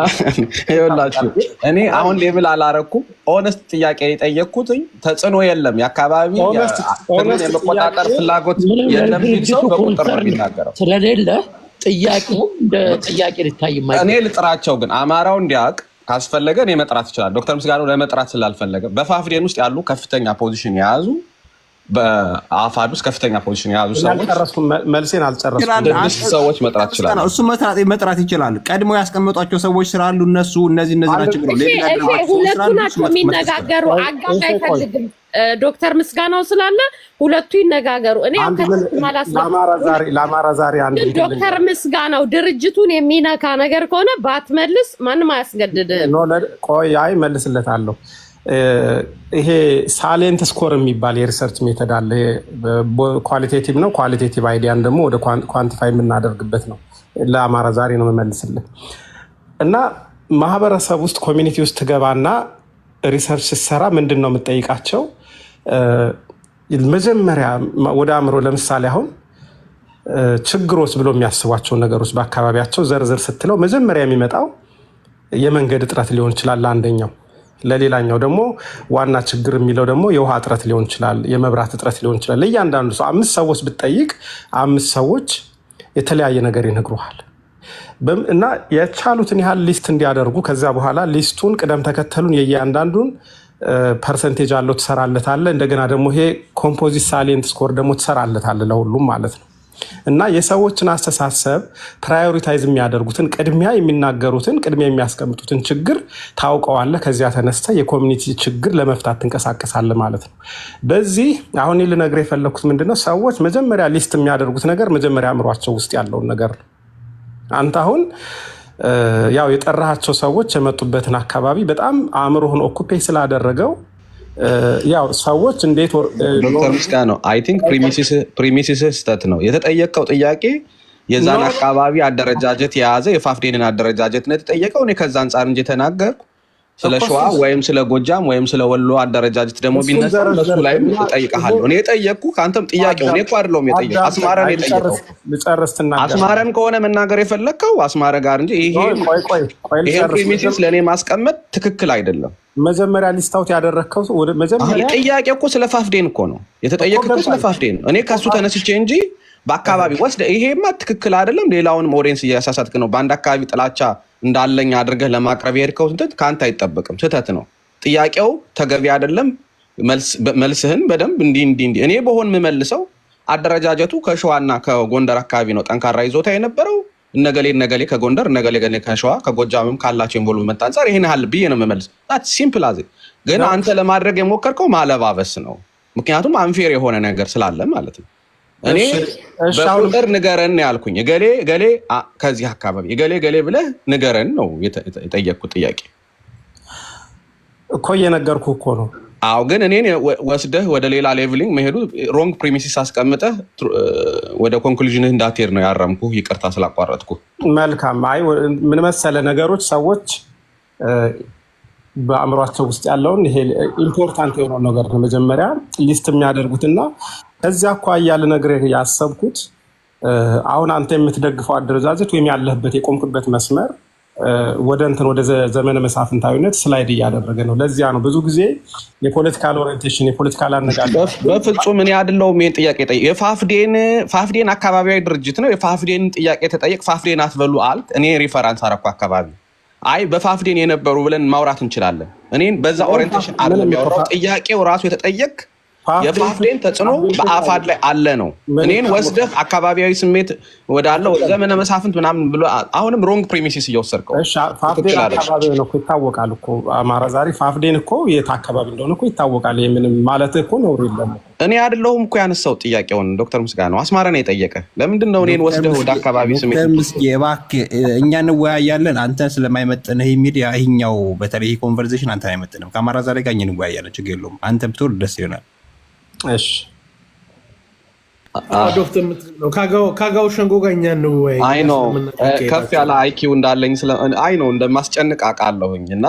ይኸውላችሁ እኔ አሁን ሌብል አላረኩም። ኦነስት ጥያቄ የጠየቅኩትኝ ተጽዕኖ የለም የአካባቢ የመቆጣጠር ፍላጎት የለም ቢል ሰው በቁጥር ነው የሚናገረው
ስለሌለ ጥያቄው እንደ ጥያቄ ልታይ ማለት
እኔ ልጥራቸው ግን አማራው እንዲያውቅ ካስፈለገ እኔ መጥራት ይችላል። ዶክተር ምስጋናው ለመጥራት ስላልፈለገ በፋፍዴን ውስጥ ያሉ ከፍተኛ ፖዚሽን የያዙ በአፋድ ውስጥ ከፍተኛ ፖዚሽን የያዙ ሰዎች
መልሴን አልጨረስኩም።
ሰዎች መጥራት ይችላል።
እሱ መጥራት ይችላል። ቀድሞ ያስቀመጧቸው ሰዎች ስላሉ እነሱ እነዚህ ናቸው ብሎ
ሁለቱ ናቸው የሚነጋገሩ። አጋዥ አይፈልግም። ዶክተር ምስጋናው ስላለ ሁለቱ ይነጋገሩ። እኔ
ለአማራ ዛሬ አንድ
ዶክተር ምስጋናው ድርጅቱን የሚነካ ነገር ከሆነ ባትመልስ ማንም አያስገድድም።
ቆይ አይ መልስለታለሁ። ይሄ ሳሌንት ስኮር የሚባል የሪሰርች ሜተድ አለ። ኳሊቴቲቭ ነው። ኳሊቴቲቭ አይዲያን ደግሞ ወደ ኳንቲፋይ የምናደርግበት ነው። ለአማራ ዛሬ ነው የምመልስልን እና ማህበረሰብ ውስጥ ኮሚኒቲ ውስጥ ትገባና ሪሰርች ስትሰራ ምንድን ነው የምጠይቃቸው? መጀመሪያ ወደ አእምሮ ለምሳሌ አሁን ችግሮች ብሎ የሚያስቧቸውን ነገሮች በአካባቢያቸው ዘርዝር ስትለው መጀመሪያ የሚመጣው የመንገድ እጥረት ሊሆን ይችላል ለአንደኛው። ለሌላኛው ደግሞ ዋና ችግር የሚለው ደግሞ የውሃ እጥረት ሊሆን ይችላል፣ የመብራት እጥረት ሊሆን ይችላል። ለእያንዳንዱ ሰው 5 ሰዎች ብትጠይቅ 5 ሰዎች የተለያየ ነገር ይነግሩሃል። እና የቻሉትን ያህል ሊስት እንዲያደርጉ ከዚያ በኋላ ሊስቱን ቅደም ተከተሉን የእያንዳንዱን ፐርሰንቴጅ አለው ትሰራለታለህ። እንደገና ደግሞ ይሄ ኮምፖዚት ሳሊየንት ስኮር ደግሞ ትሰራለታለህ ለሁሉም ማለት ነው። እና የሰዎችን አስተሳሰብ ፕራዮሪታይዝ የሚያደርጉትን ቅድሚያ የሚናገሩትን ቅድሚያ የሚያስቀምጡትን ችግር ታውቀዋለህ። ከዚያ ተነስተ የኮሚኒቲ ችግር ለመፍታት ትንቀሳቀሳለህ ማለት ነው። በዚህ አሁን ልነግርህ የፈለግኩት ምንድነው፣ ሰዎች መጀመሪያ ሊስት የሚያደርጉት ነገር መጀመሪያ አእምሯቸው ውስጥ ያለውን ነገር ነው። አንተ አሁን ያው የጠራሃቸው ሰዎች የመጡበትን አካባቢ በጣም አእምሮህን ኦኩፔይ ስላደረገው ያው ሰዎች እንዴት
ዶክተር ምስጋናው አይ ቲንክ ፕሪሚሲስ ስህተት ነው። የተጠየቀው ጥያቄ የዛን አካባቢ አደረጃጀት የያዘ የፋፍዴንን አደረጃጀት ነው የተጠየቀው። እኔ ከዛ አንጻር እንጂ ተናገርኩ ስለ ሸዋ ወይም ስለ ጎጃም ወይም ስለ ወሎ አደረጃጀት ደግሞ ቢነሳ ለሱ ላይ እጠይቅሃለሁ። እኔ የጠየቅኩ ከአንተም ጥያቄው እኔ እኮ አይደለሁም የጠየቅኩ አስማረን የጠየቀው። አስማረን ከሆነ መናገር የፈለግከው አስማረ ጋር እንጂ ይሄ ፕሪሚሲስ ለእኔ ማስቀመጥ ትክክል አይደለም።
መጀመሪያ ሊስታውት ያደረግከው መጀመሪያ
ጥያቄ እኮ ስለ ፋፍዴን እኮ ነው የተጠየቀው፣ ስለ ፋፍዴን እኔ ከሱ ተነስቼ እንጂ በአካባቢ ወስደ ይሄማ ትክክል አይደለም። ሌላውንም ኦዲየንስ እያሳሳትክ ነው። በአንድ አካባቢ ጥላቻ እንዳለኝ አድርገህ ለማቅረብ የሄድከው እንትን ከአንተ አይጠበቅም። ስህተት ነው። ጥያቄው ተገቢ አይደለም። መልስህን በደንብ እንዲህ እኔ በሆን የምመልሰው አደረጃጀቱ ከሸዋና ከጎንደር አካባቢ ነው ጠንካራ ይዞታ የነበረው። እነገሌ ከጎንደር እነገሌ ከሸዋ ከጎጃምም ካላቸው ኢንቮልቭመንት አንጻር ይሄን ያህል ብዬ ነው የምመልስ። ሲምፕል አዝ ግን አንተ ለማድረግ የሞከርከው ማለባበስ ነው። ምክንያቱም አንፌር የሆነ ነገር ስላለ ማለት ነው። እኔ በቁጥር ንገረን ያልኩኝ ገሌ ከዚህ አካባቢ ገሌ ብለህ ንገረን ነው የጠየቅኩት ጥያቄ
እኮ እየነገርኩ እኮ ነው።
አዎ ግን እኔን ወስደህ ወደ ሌላ ሌቭሊንግ መሄዱ ሮንግ ፕሪሚሲስ አስቀምጠህ ወደ ኮንክሉዥንህ እንዳትሄድ ነው ያረምኩ። ይቅርታ ስላቋረጥኩ።
መልካም። አይ ምን መሰለ ነገሮች ሰዎች በአእምሯቸው ውስጥ ያለውን ይሄ ኢምፖርታንት የሆነው ነገር ነው መጀመሪያ ሊስት የሚያደርጉትና ከዚያ አኳያ ልነግርህ ያሰብኩት አሁን አንተ የምትደግፈው አደረጃጀት ወይም ያለህበት የቆምክበት መስመር ወደ ዘመነ መሳፍንታዊነት ስላይድ እያደረገ ነው። ለዚያ ነው ብዙ ጊዜ የፖለቲካል ኦሪየንቴሽን የፖለቲካል አነጋገር
በፍጹም እኔ አይደለሁም ይሄን ጥያቄ የፋፍዴን አካባቢያዊ ድርጅት ነው። የፋፍዴን ጥያቄ ተጠየቅ ፋፍዴን አትበሉ አልክ። እኔ ሪፈራንስ አረኩ አካባቢ አይ በፋፍዴን የነበሩ ብለን ማውራት እንችላለን። እኔን በዛ ኦሪየንቴሽን አይደለም ያወራው። ጥያቄው ራሱ የተጠየቅ የፋፍዴን ተጽዕኖ በአፋድ ላይ አለ ነው። እኔን ወስደህ አካባቢያዊ ስሜት ወዳለው ዘመነ መሳፍንት ምናምን ብሎ አሁንም ሮንግ ፕሪሚሲስ እየወሰድከው።
ፋፍዴን አካባቢ ነው እኮ ይታወቃል እኮ አማራ ዛሬ ፋፍዴን እኮ የት አካባቢ እንደሆነ እኮ ይታወቃል። ምንም ማለት እኮ ኖር የለም።
እኔ አይደለሁም እኮ ያነሳው ጥያቄውን ዶክተር ምስጋናው አስማራ ነው የጠየቀ። ለምንድን ነው እኔን ወስደህ ወደ አካባቢ ስሜት?
እባክህ እኛ እንወያያለን። አንተን ስለማይመጥንህ ሚዲያ ይኸኛው በተለይ ይሄ ኮንቨርሴሽን አንተን አይመጥንም። ከአማራ ዛሬ ጋር እንወያያለን፣ ችግር የለውም። አንተ ብትወርድ ደስ ይሆናል።
እሺ
ዶክተር ምትለው ካጋው ሸንጎ ጋር እኛ እንወያይ።
አይ ነው ከፍ ያለ አይኪው እንዳለኝ አይ ነው እንደማስጨንቅ አውቃለሁኝ እና